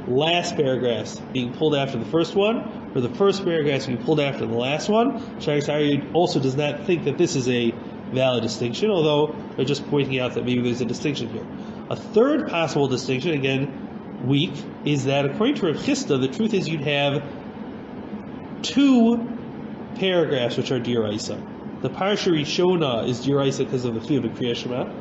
last paragraphs being pulled after the first one, or the first paragraphs being pulled after the last one. Shagasari also does not think that this is a valid distinction, although they're just pointing out that maybe there's a distinction here. A 3rd possible distinction, again, weak, is that according to Rav Chisda, the truth is you'd have 2 paragraphs which are D'Oraisa. The Parsha Rishona is D'Oraisa because of the Chiyuv of Kriya Shema.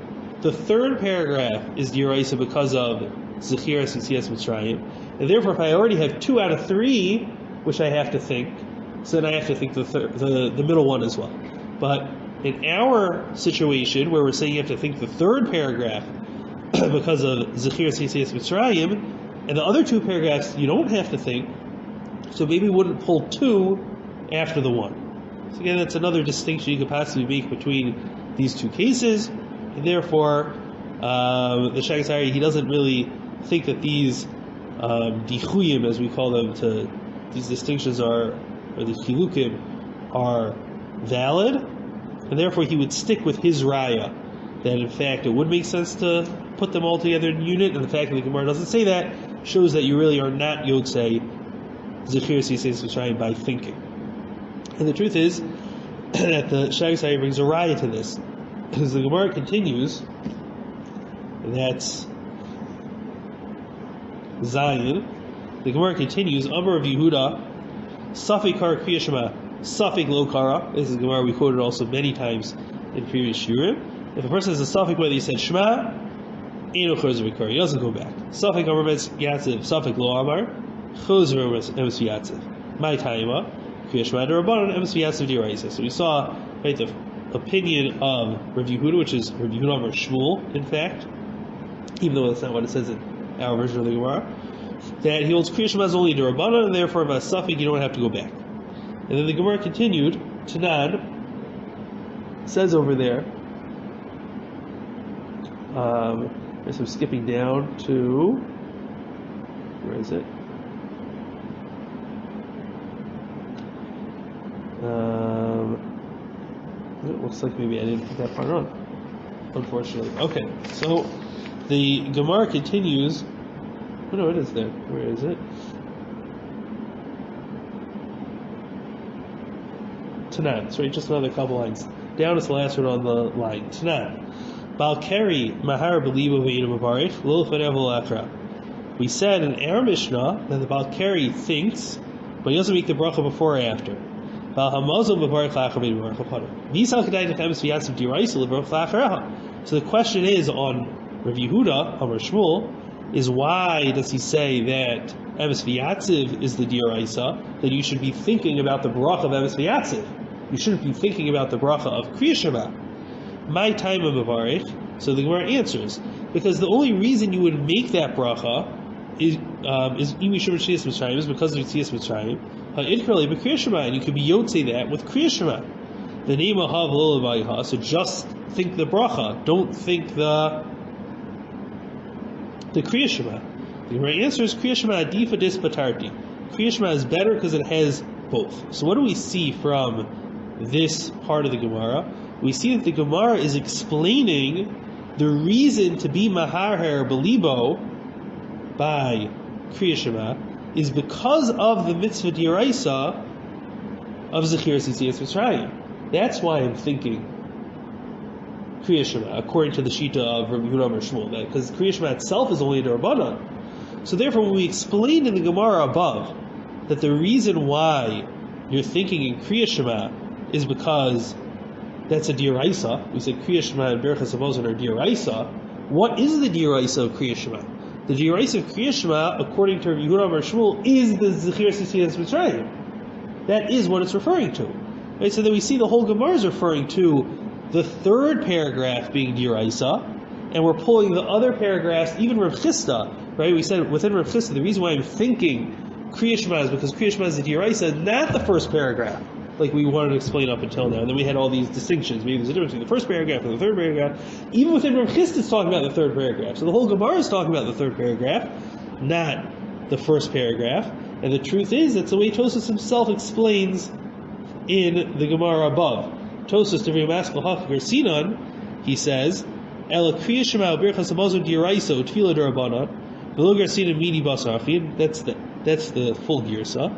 The 3rd paragraph is D'Oraisa because of Zechiras Yetzias Mitzrayim. And therefore, if I already have 2 out of 3, which I have to think, so then I have to think the middle one as well. But in our situation, where we're saying you have to think the 3rd paragraph because of Zechiras Yetzias Mitzrayim, and the other 2 paragraphs you don't have to think, so maybe we wouldn't pull 2 after the 1. So again, that's another distinction you could possibly make between these 2 cases, and therefore the Shagasari, he doesn't really think that these dichuyim, as we call them, these distinctions or these chilukim, are valid, and therefore he would stick with his raya, that in fact it would make sense to put them all together in a unit, and the fact that the Gemara doesn't say that shows that you really are not Yotzei Zechiras Yetzias Mitzrayim by thinking. And the truth is that the Shagasari brings a raya to this, because the Gemara continues, that's Zion. The Gemara continues, Amar of Yehuda, Safek Kara Kriya Shema, Safek Lo Kara. This is the Gemara we quoted also many times in previous shiurim. If a person has a Safek whether he said Shema, Eino Chozer V'Kara, he doesn't go back. Safek Amar Betz Yatziv, Safek Lo Amar, Chozer Emes Yatziv. My Taima, Kriya Shema D'Rabbanan Emes V'Yatziv D'Oraisa. So we saw, right, the opinion of Rav Yehuda, which is Rav Yehuda over Shmuel, in fact, even though that's not what it says in our version of the Gemara, that he holds Kriya Shema is only D'Rabbanan, and therefore, by Safik, you don't have to go back. And then the Gemara continued, Tanan says over there, there's some skipping down to, where is it? It looks like maybe I didn't put that part on, unfortunately. Okay, so the Gemara continues. Oh no, it is there. Where is it? Tanan. Sorry, just another couple lines. Down is the last one on the line. Tanan. Balkari Mahar Believe of Yidam Mavarich, Lil Fanevel Akra. We said in our Mishnah that the Balkari thinks, but he doesn't make the bracha before or after. So the question is on Rav Yehuda, Amar Shmuel, is why does he say that Emes V'Yatziv is the D'Oraisa, that you should be thinking about the bracha of Emes V'Yatziv? You shouldn't be thinking about the bracha of Kriya Shema. My time of Mavarich. So the Gemara answers, because the only reason you would make that bracha is because of Yitzias Mitzrayim. And you could be Yotze that with Kriya Shema. The name of Hav, so just think the bracha, don't think the Kriya Shema. The right answer is Kriya Shema Adifa Dis Patarti. Kriya Shema is better because it has both. So what do we see from this part of the Gemara? We see that the Gemara is explaining the reason to be Maharher Belibo by Kriya Shema is because of the mitzvah D'Oraisa of Zechiras Yitzias Mitzrayim. That's why I'm thinking Kriya Shema, according to the Shita of Rabbi Yehuda Amar Shmuel, because Kriya Shema itself is only a D'Rabbanan. So therefore, when we explained in the Gemara above that the reason why you're thinking in Kriya Shema is because that's a D'Oraisa, we said Kriya Shema and Berachas Hamazon are D'Oraisa. What is the D'Oraisa of Kriya Shema? The D'Oraisa of Kriya Shema, according to Rabbi Yehuda Amar Shmuel, is the Zechiras Yitzias Mitzrayim. That is what it's referring to. Right? So that we see the whole Gemara is referring to the third paragraph being D'Oraisa, and we're pulling the other paragraphs, even Rav Chisda, right? We said within Rav Chisda, the reason why I'm thinking Kriya Shema is because Kriya Shema is the D'Oraisa, not the first paragraph, like we wanted to explain up until now. And then we had all these distinctions. Maybe there's a difference between the first paragraph and the third paragraph. Even within Rav Chisda, it's talking about the third paragraph. So the whole Gemara is talking about the third paragraph, not the first paragraph. And the truth is, that's the way Tosfos himself explains in the Gemara above. Tosfos to Maskal Hafgar Sinan, he says, Ela Kriya Shema Birchas Hamazon D'Oraisa Tefillah D'Rabbanan V'lo Garsinan Midi Basarachin. That's the full girsa.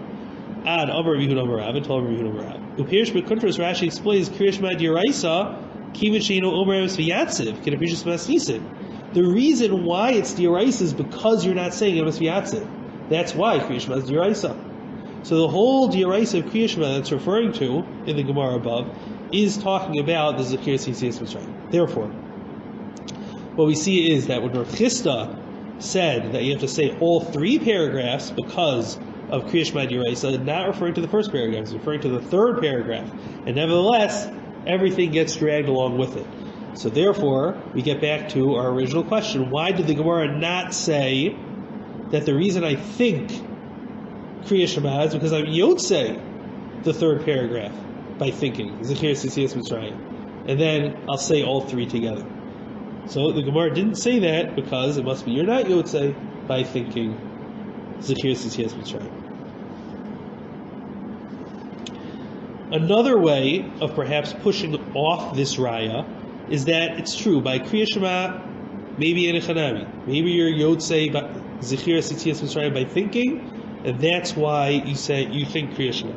Ad Amar Yehuda Amar Rav and Tal Yehuda Amar Rav. Upirish B'Kuntros Rashi explains Kriya Shema D'Oraisa Kivin Sheino Omer Emes V'Yatziv K'Napishas Masnisin. The reason why it's D'Oraisa is because you're not saying Emes V'Yatziv. That's why Kriya Shema is D'Oraisa. So the whole D'Oraisa of Kriya Shema that's referring to in the Gemara above is talking about the Zechiras Yitzias Mitzrayim. Therefore, what we see is that when Rav Chisda said that you have to say all three paragraphs because of Kriya Shema D'Oraisa, not referring to the first paragraph, it's referring to the third paragraph. And nevertheless, everything gets dragged along with it. So therefore, we get back to our original question. Why did the Gemara not say that the reason I think Kriya Shema is because I'm Yotze the third paragraph by thinking Zechiras Yitzias Mitzrayim, and then I'll say all three together. So the Gemara didn't say that because it must be you're not Yotze by thinking Zechiras Yitzias Mitzrayim. Another way of perhaps pushing off this raya is that it's true by Kriya Shema, maybe in a Chanami, maybe you're Yotze by Zechiras Yitzias Mitzrayim by thinking, and that's why you think Kriya Shema.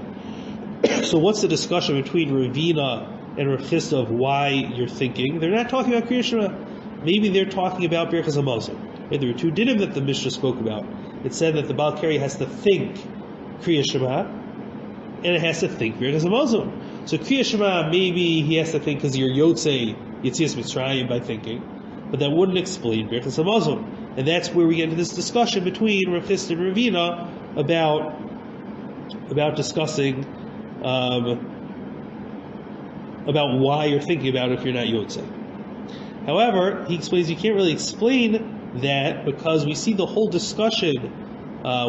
So what's the discussion between Ravina and Rav Chisda of why you're thinking? They're not talking about Kriya Shema. Maybe they're talking about Birchas Hamazon. Right? There were two dinim that the Mishnah spoke about. It said that the Balkari has to think Kriya Shema, and it has to think Birchas Hamazon. So Kriya Shema, maybe he has to think because you're Yotze Yitzias Mitzrayim by thinking, but that wouldn't explain Birchas Hamazon. And that's where we get into this discussion between Rav Chisda and Ravina about discussing about why you're thinking about it if you're not Yotzei. However, he explains you can't really explain that because we see the whole discussion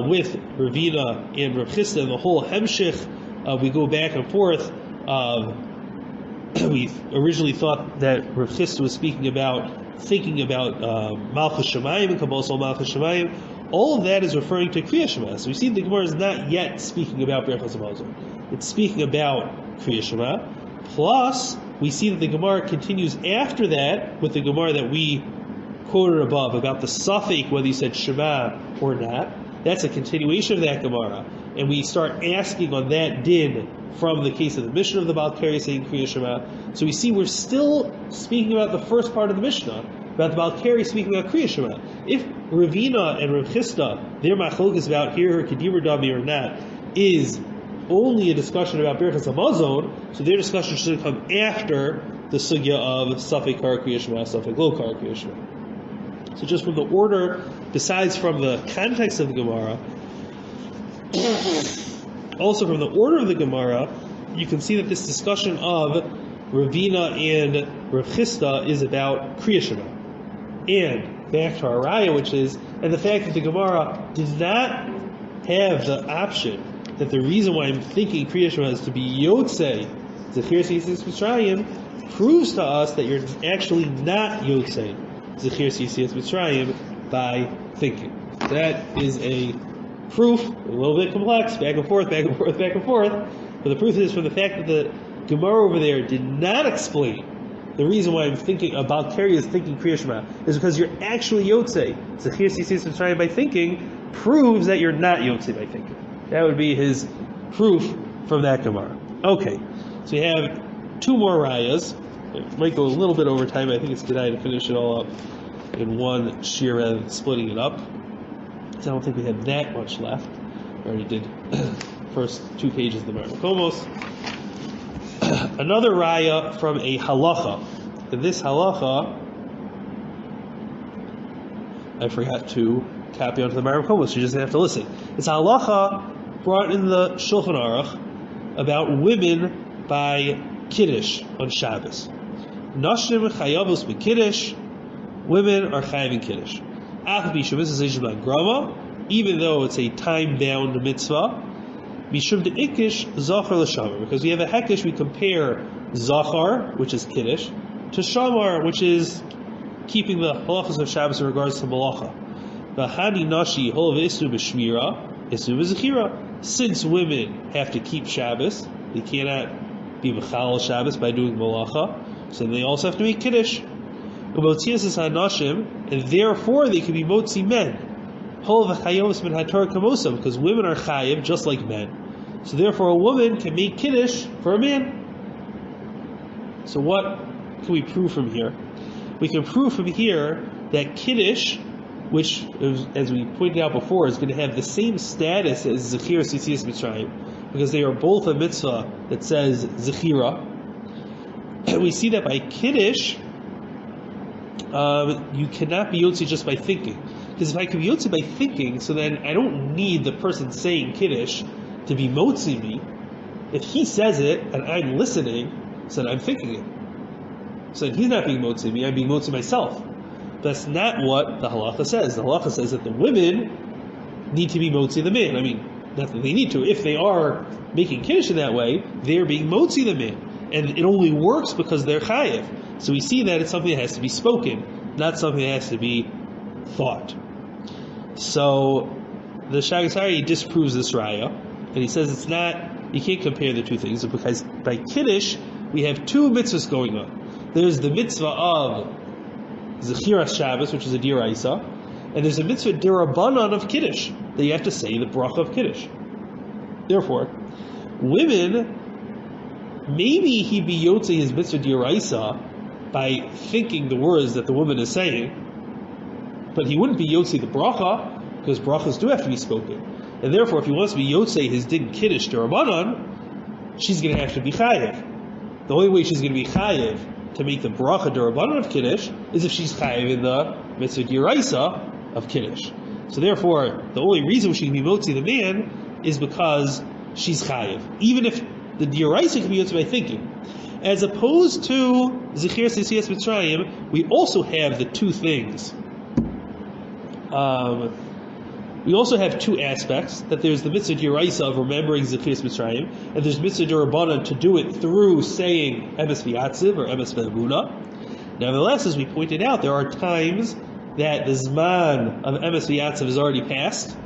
with Ravina and Rav Chisda and the whole Hemshich. We go back and forth. We originally thought that Rav Chisda was thinking about Malchus Shemayim and Kabbalah Sol Malchus Shemayim. All of that is referring to Kriya Shema. So we see the Gemara is not yet speaking about Berachos Hamazon. It's speaking about Kriya Shema. Plus, we see that the Gemara continues after that with the Gemara that we quoted above about the Safek, whether you said Shema or not. That's a continuation of that Gemara. And we start asking on that din from the case of the Mishnah of the Balkari saying Kriya Shema. So we see we're still speaking about the first part of the Mishnah, about the Balkari speaking about Kriya Shema. If Ravina and Rav Chisda, their machlokes about here, Kedibur Dami or not, is only a discussion about Berachos Hamazon, so their discussion should come after the sugya of Safek Kar Kriya Shema, Safek Lo Kar Kriya Shema. So just from the order, besides from the context of the Gemara, also from the order of the Gemara, you can see that this discussion of Ravina and Rav Chisda is about Kriya Shema. And back to our Raya, which is, and the fact that the Gemara did not have the option that the reason why I'm thinking Kriya Shema is to be Yotzei, Zechir Yitzias Mitzrayim, proves to us that you're actually not Yotzei, Zechir Yitzias Mitzrayim, by thinking. That is a proof, a little bit complex, back and forth, back and forth, back and forth, but the proof is from the fact that the Gemara over there did not explain the reason why I'm thinking about Kari is thinking Kriya Shema is because you're actually Yotzei. Zechir Yitzias Mitzrayim by thinking proves that you're not Yotzei by thinking. That would be his proof from that Gemara. Okay, so we have two more rayas. It might go a little bit over time. I think it's good to finish it all up in one shir rather than splitting it up. So I don't think we have that much left. We already did first 2 pages of the Gemara. Almost. Another raya from a halacha. And this halacha, I forgot to copy onto the Maram Komos. You just have to listen. It's a halacha brought in the Shulchan Aruch about women by Kiddush on Shabbos. Nashim chayavos b'Kiddush. Women are chayav in Kiddush. Even though it's a time-bound mitzvah, mishum de'ikish zachar l'shamar. Because we have a hekish, we compare zachar, which is Kiddush, to shamar, which is keeping the halachas of Shabbos in regards to malacha. V'hani nashi hol v'isnu b'shmira, isnu b'zechira. Since women have to keep Shabbos, they cannot be mechal Shabbos by doing malacha, so they also have to make Kiddush. And therefore they can be motzi men. Because women are chayiv just like men. So therefore a woman can make Kiddush for a man. So what can we prove from here? We can prove from here that Kiddush, which, as we pointed out before, is going to have the same status as Zechira Yitzias Mitzrayim, because they are both a mitzvah that says Zechira. And we see that by Kiddush, you cannot be Yotzi just by thinking. Because if I can be Yotzi by thinking, so then I don't need the person saying Kiddush to be Motzi me. If he says it and I'm listening, so then I'm thinking it. So then he's not being Motzi me, I'm being Motzi myself. That's not what the halacha says. The halacha says that the women need to be Motzi the man. I mean, not that they need to. If they are making Kiddush in that way, they're being Motzi the man. And it only works because they're chayiv. So we see that it's something that has to be spoken, not something that has to be thought. So the Shagat disproves this raya, and he says it's not, you can't compare the two things, because by Kiddush, we have two mitzvahs going on. There's the mitzvah of Zechiras Shabbos, which is a diraisa, and there's a mitzvah dirabanan of Kiddush, that you have to say the bracha of Kiddush. Therefore, women, maybe he be yotze his mitzvah diraisa by thinking the words that the woman is saying, but he wouldn't be yotze the bracha, because brachas do have to be spoken. And therefore, if he wants to be yotze his din Kiddush dirabanan, she's going to have to be chayiv. The only way she's going to be chayiv to make the bracha dirabanan of Kiddush is if she's chayiv in the mitzvah diraisa of Kiddush. So therefore, the only reason she can be motzi the man is because she's chayiv. Even if the Dioraisa can be Yotze by thinking. As opposed to Zechir Sisiyas Mitzrayim, we also have the two things. We also have two aspects, that there's the mitzvah Dioraisa of remembering Zechir Mitzrayim, and there's mitzvah Durabanan to do it through saying Emes V'Yatziv or Emes V'Emuna. Nevertheless, as we pointed out, there are times that the Zman of Emes V'Yatziv has already passed,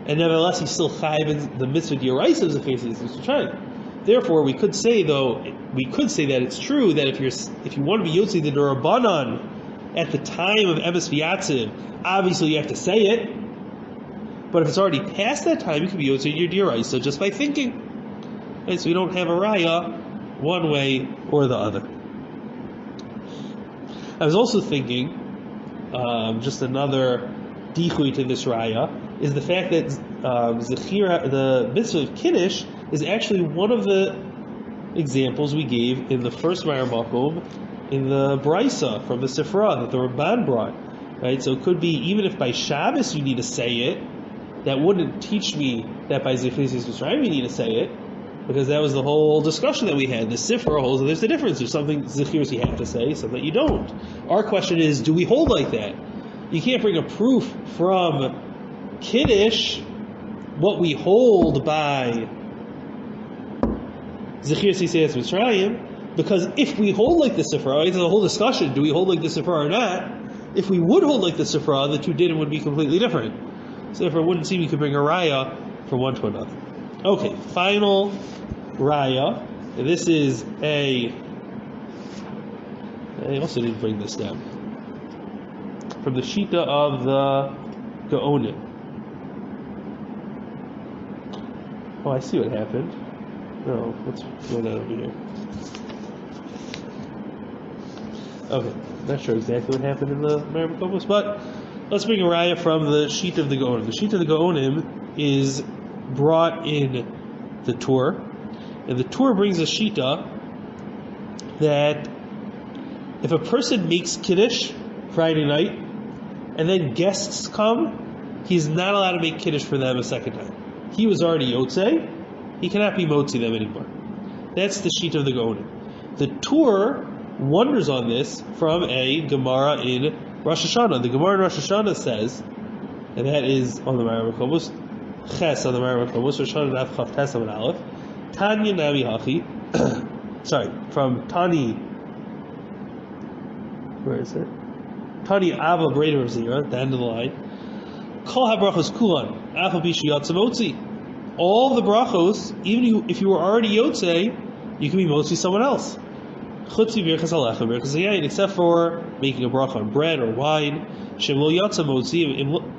and nevertheless he's still chayiv in the mitzvah Dioraisa of Zechir Mitzrayim. Therefore, we could say that it's true that if you want to be Yotzi the Durabanan at the time of Emes V'Yatziv, obviously you have to say it. But if it's already past that time, you can be Yotzi your Dioraisa just by thinking. Right? So we don't have a raya one way or the other. I was also thinking, just another dichui to this raya, is the fact that Zechira, the mitzvah of Kiddush, is actually one of the examples we gave in the first Ma'ar Makom in the Brisa from the Sifra that the Ramban brought. Right? So it could be, even if by Shabbos you need to say it, that wouldn't teach me that by Zechir Mitzrayim you need to say it, because that was the whole discussion that we had. The Sifra holds that there's a difference. There's something Zechirs you have to say, some that you don't. Our question is, do we hold like that? You can't bring a proof from Kiddush, what we hold by Zechir Mitzrayim, because if we hold like the Sifra, it's a whole discussion, do we hold like the Sifra or not? If we would hold like the Sifra, the two dinim would be completely different. So therefore, it wouldn't seem you could bring a raya from one to another. Okay, final raya. This is I also didn't bring this down. From the Shita of the Gaonim. Oh, I see what happened. No, let's go down over here. Okay, not sure exactly what happened in the Ma'ar Makom, but let's bring a raya from the Shita of the Gaonim. The Shita of the Gaonim is brought in the Tur, and the Tur brings a Shita that if a person makes Kiddush Friday night, and then guests come, he's not allowed to make Kiddush for them a second time. He was already Yotzei, he cannot be Motzi them anymore. That's the Shita of the Gaonim. The Tur wonders on this from a Gemara in Rosh Hashanah. The Gemara in Rosh Hashanah says, and that is on the Ma'ar Makom, Ches on the Ma'ar Makom, Rosh Hashanah Daf Chaf Tes Amud Aleph, Tanya Nami Hachi, sorry, from Tani, where is it? Tani Ava Breder of Zira, the end of the line. Kol HaBrachos Kulan, Afal Bishu Yotze Motzi. All the brachos, even if you were already Yotzei, you can be Motzi someone else. Chutzi Birchas Alecha, Birchas Hayayin, except for making a bracha on bread or wine. Shem Lo Yotze Motzi,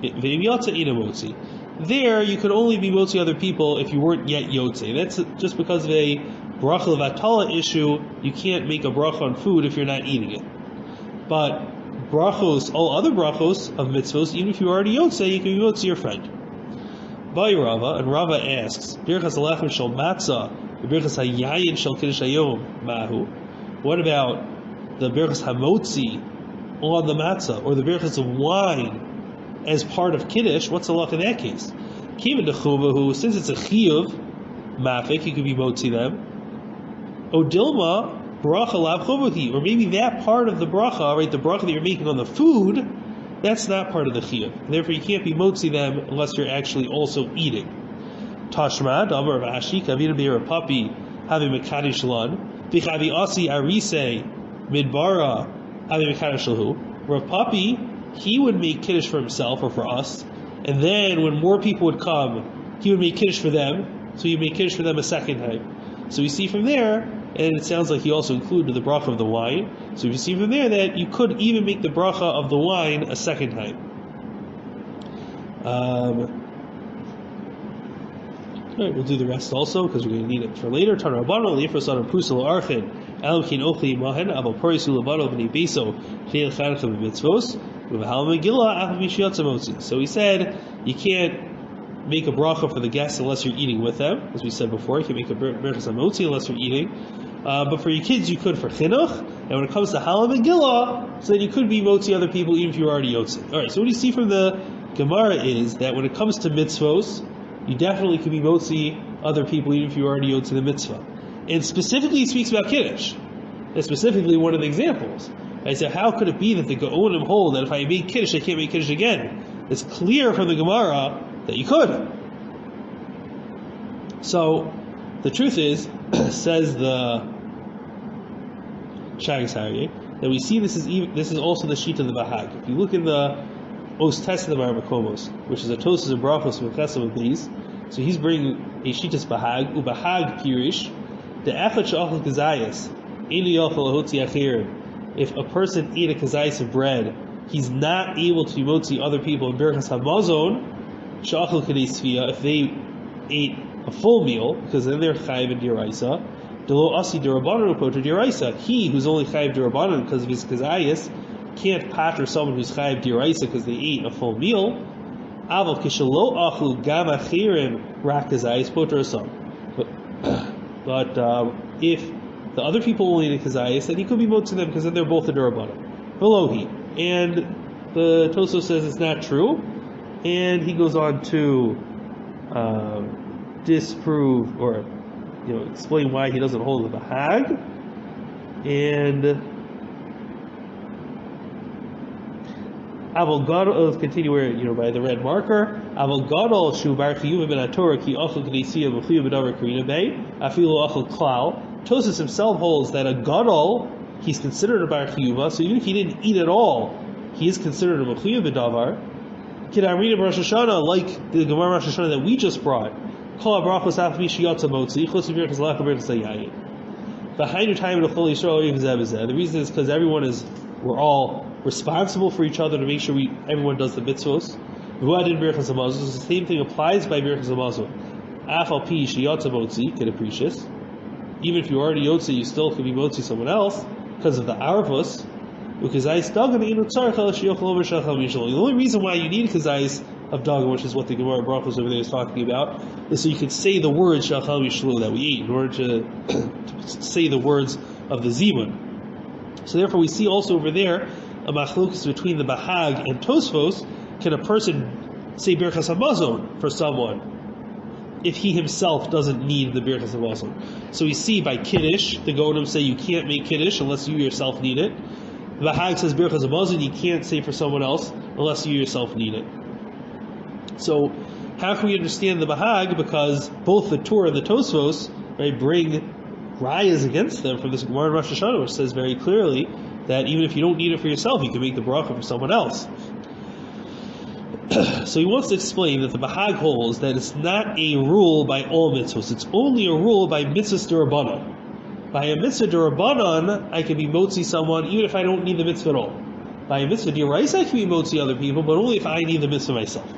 V'im Yotze Ina Motzi. There, you could only be Motzi other people if you weren't yet Yotzei. That's just because of a bracha levatala issue. You can't make a bracha on food if you're not eating it. But brachos, all other brachos of mitzvos, even if you're already Yotzei, you can be Motzi your friend. By Rava, and Rava asks, Birchas Alechem Shel Matzah, Birchas Hayayin Shel Kiddush Hayom Mahu. What about the Birchas Hamotzi on the matzah, or the Birchas of wine as part of Kiddush? What's the luck in that case? Kiva Dechuvahu, since it's a chiyuv, mafik, you could be motzi them. Odilma, bracha lav chuvahi, or maybe that part of the bracha, right, the bracha that you're making on the food, that's not part of the chiyuv. Therefore, you can't be motzi them unless you're actually also eating. Tashma, Damar Vashi, Kavina Beer Papi, having Mekadish Lan. V'chavi asi arise midbara avi mekadish lahu. Rav Papi, he would make kiddush for himself or for us, and then when more people would come, he would make kiddush for them. So he'd make kiddush for them a second time. So we see from there, and it sounds like he also included the bracha of the wine. So we see from there that you could even make the bracha of the wine a second time. Right, we'll do the rest also because we're going to need it for later. Tana Rabbanu Leifras on Pusal Archin Elkin Ochli Mahen Abel Porisul Labano B'nei Beso Chneil Chanechem Mitzvos V'Hal Megillah Afal Mishiyatza Motzi. So he said you can't make a bracha for the guests unless you're eating with them, as we said before. You can make a Birchas HaMotzi unless you're eating. But for your kids, you could for Chinuch. And when it comes to Hal Megillah, so then you could be Motzi other people even if you're already Yotze. Alright, so what you see from the Gemara is that when it comes to mitzvos, you definitely could be motzi other people even if you already owed to the mitzvah. And specifically he speaks about Kiddush. That's specifically one of the examples. I said, how could it be that the Gaonim hold that if I make Kiddush, I can't make Kiddush again? It's clear from the Gemara that you could. So, the truth is, says the Shagas Aryeh, that we see this is also the sheet of the Bahag. If you look in the Os Test of the Marmakomos, which is a Tosas of Brachos with Chesed of these, so he's bringing a Shitas Bahag, Ubahag Pirish, the Echad Sha'achal Kazayas, Eli Yochel Lahotzi Achirim. If a person ate a kazayas of bread, he's not able to motzi other people in Birchas Hamazon, Sha'achal Kadei Sfiyah, if they ate a full meal, because then they're chayiv in Diraisa, Delo Asi Dirabanan Upoter Diraisa. He who's only chayiv Dirabanan because of his kazayas can't pater someone who's chayiv Diraisa because they ate a full meal. Aval Kishalo Achlu Gam Achirim Rak Kazayas Poter Asam. But if the other people only ate kazayas, then he could be motzi them because then they're both a durabanan. Velohi. And the Toso says it's not true, and he goes on to disprove or explain why he doesn't hold the Bahag. And Aval Gadol, continue where by the red marker. Aval Gadol shu bar chiyuv ben atorah ki achol k'neisiyah v'chiyuv b'davar karina bei afilu achol klal. Tosas himself holds that a Gadol, he's considered a bar chiyuva, so even if he didn't eat at all, he is considered a mechiyuv b'davar. K'damrina b'Rosh Hashanah, like the Gemara Rosh Hashanah that we just brought. Kol ha'brachos afmi shiyatza motzi chutz v'birchas lach v'birchas hayayin. V'hainu time l'chol Yisrael yivzeh b'zeh. The reason is because we're all responsible for each other to make sure everyone does the mitzvos. The same thing applies by Birchas Hamazon. Afal pi shiyatza motzi k'deprecious. Even if you already yotzi, you still could be motzi someone else because of the arvus. Because the only reason why you need kazayis of dagan, which is what the Gemara Brachos over there is talking about, is so you could say the words shachal mishlo that we ate in order to say the words of the zimun. So therefore, we see also over there a machlokus between the Bahag and Tosfos. Can a person say Birchas Hamazon for someone if he himself doesn't need the Birchas Hamazon? So we see by Kiddush, the Gonim say you can't make Kiddush unless you yourself need it. The Bahag says Birchas Hamazon you can't say for someone else unless you yourself need it. So how can we understand the Bahag? Because both the Torah and the Tosfos bring rayas against them from this Gemara in Rosh Hashanah, which says very clearly that even if you don't need it for yourself, you can make the bracha for someone else. So he wants to explain that the Bahag holds that it's not a rule by all mitzvahs. It's only a rule by mitzvahs d'Rabbanan. By a mitzvah d'Rabbanan, I can be motzi someone even if I don't need the mitzvah at all. By a mitzvah d'Oraisa, I can be motzi other people, but only if I need the mitzvah myself.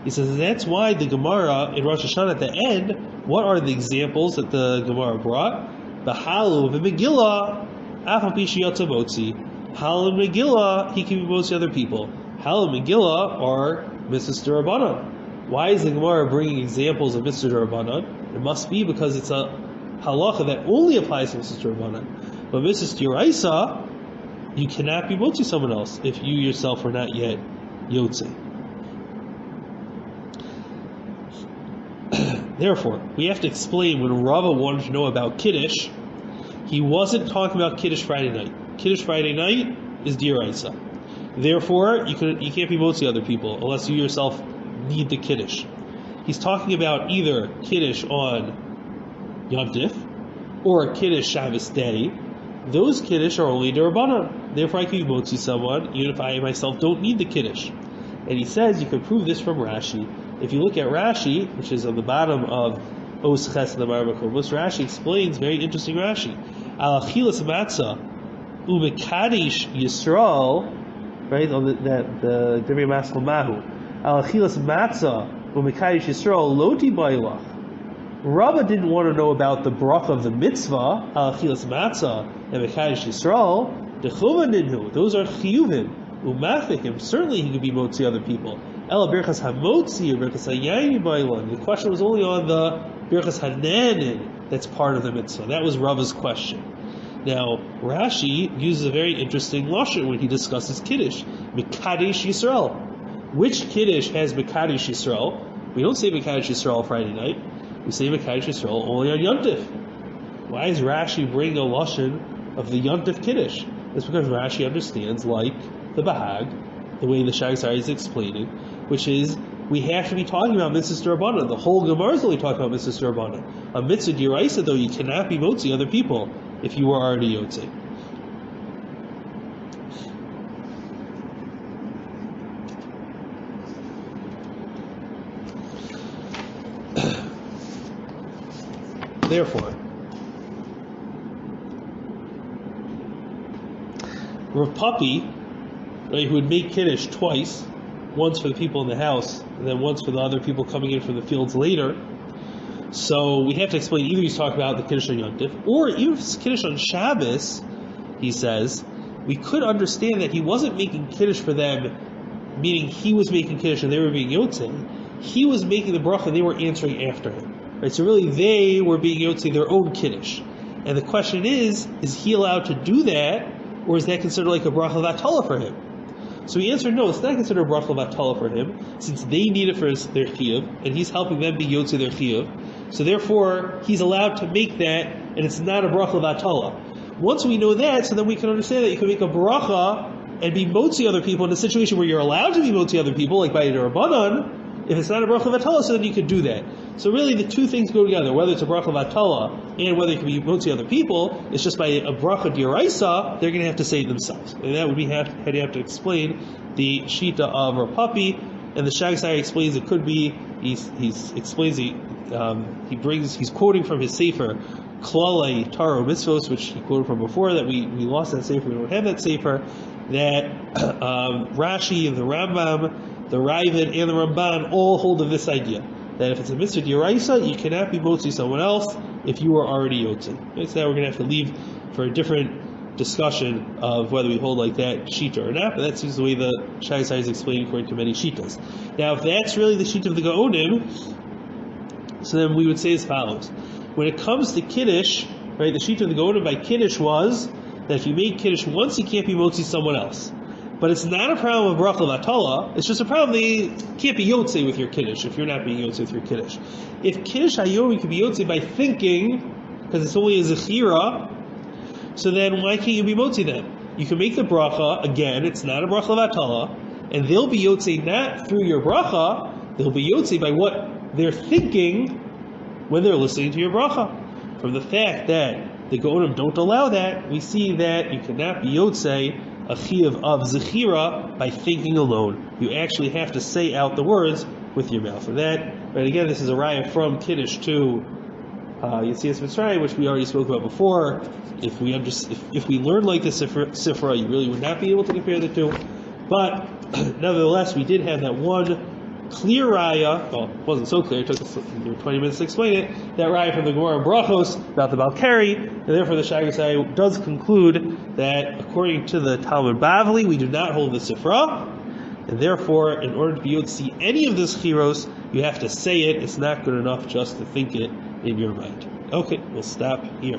He says that's why the Gemara in Rosh Hashanah at the end, what are the examples that the Gemara brought? The Halu of Megillah, Afal pi shiyatza motzi. Halu and Megillah, he can be motzi other people. Halu and Megillah are mitzvahs d'Rabbanan. Why is the Gemara bringing examples of mitzvahs d'Rabbanan? It must be because it's a halacha that only applies to mitzvahs d'Rabbanan. But mitzvahs d'Oraisa, you cannot be motzi someone else if you yourself are not yet yotze. Therefore, we have to explain when Rava wanted to know about Kiddush, he wasn't talking about Kiddush Friday night. Kiddush Friday night is d'Oraisa. Therefore, you can't be motzi other people unless you yourself need the Kiddush. He's talking about either Kiddush on Yom Tif or Kiddush Shabbos day. Those Kiddush are only d'Rabbanan. Therefore, I can be motzi someone even if I myself don't need the Kiddush. And he says you can prove this from Rashi. If you look at Rashi, which is on the bottom of Os Ches and the Marmakomos, Rashi explains very interesting Rashi. Al achilas matzah umekadish Yisrael, right? On the Devrei Maskal Mahu. Al achilas matzah umekadish Yisrael loti bailach. Rava didn't want to know about the bracha of the mitzvah al achilas matzah and mekadish Yisrael. Dechuva ninhu. Those are chiyuvim. Umafikim. Certainly he could be motzi other people. Ela birchas hamotzi or birchas hayayin bailan. The question was only on the birchas hananin that's part of the mitzvah. That was Rava's question. Now Rashi uses a very interesting lashon when he discusses Kiddush. Mekadesh Yisrael. Which Kiddush has Mekadesh Yisrael? We don't say Mekadesh Yisrael Friday night. we say Mekadosh Yisrael only on Yontif. Why is Rashi bring a lashon of the Yontif Kiddush? It's because Rashi understands, like the Bahag, the way the Shagasai is explaining, which is we have to be talking about mitzvah d'Rabbanan. The whole Gemara is only talking about mitzvah d'Rabbanan. A mitzvah d'Oraisa, though, you cannot be motzi other people if you were already yotze. Therefore, Rav Papi, right, who would make Kiddush twice, once for the people in the house, and then once for the other people coming in from the fields later. So we have to explain, either he's talking about the Kiddush on Yom Tov, or even if it's Kiddush on Shabbos, he says, we could understand that he wasn't making Kiddush for them, meaning he was making Kiddush and they were being Yotzei. He was making the bracha, they were answering after him. Right? So really they were being Yotzei their own Kiddush. And the question is he allowed to do that, or is that considered like a bracha of Atala for him? So he answered, no, it's not considered a bracha of Atala for him, since they need it for their chiyuv, and he's helping them be Yotzei their chiyuv. So therefore, he's allowed to make that, and it's not a bracha of Atala. Once we know that, so then we can understand that you can make a bracha and be motzi other people in a situation where you're allowed to be motzi other people, like by a Rabbanan. If it's not a bracha of Atala, so then you could do that. So really the two things go together, whether it's a bracha of Atala and whether it can be motzi other people. It's just by a bracha d'Oraisa, they're going to have to say it themselves. And that would be how you have to explain the Shita of Rav Papi, and the Shagasai explains it could be, he's quoting from his Sefer, Klalei Taro Mitzvos, which he quoted from before, that we lost that Sefer, we don't have that Sefer, that Rashi, the Rambam, the Ravid, and the Ramban all hold of this idea, that if it's a mitzvah d'Oraisa, you cannot be motzi someone else if you are already yotzi. So now we're going to have to leave for a different discussion of whether we hold like that shita or not, but that seems the way the Shagasai is explaining according to many shitas. Now, if that's really the shita of the Gaonim, so then we would say as follows. When it comes to Kiddush, right, the shita of the Gaonim by Kiddush was that if you make Kiddush once, you can't be motzi someone else. But it's not a problem of bracha of Atala, it's just a problem that you can't be yotzei with your Kiddush if you're not being yotzei with your Kiddush. If Kiddush Hayomi can be yotzei by thinking, because it's only a zechira, so then why can't you be motzi then? You can make the bracha, again, it's not a bracha of Atala, and they'll be yotzei not through your bracha, they'll be yotzei by what they're thinking when they're listening to your bracha. From the fact that the Gaonim don't allow that, we see that you cannot be yotzei a chiyuv of zechira by thinking alone. You actually have to say out the words with your mouth. And that, but again, this is a raya from Kiddush to Yetzias Mitzrayim, which we already spoke about before. If we learn like the Sifra, you really would not be able to compare the two. But nevertheless, we did have that one clear raya. Well, it wasn't so clear. It took us 20 minutes to explain it. That raya from the Gemara in Brachos about the Balkari, and therefore the Shagasai does conclude that according to the Talmud Bavli, we do not hold the Sifra, and therefore, in order to be able to see any of this chiros, you have to say it. It's not good enough just to think it in your mind. Okay, we'll stop here.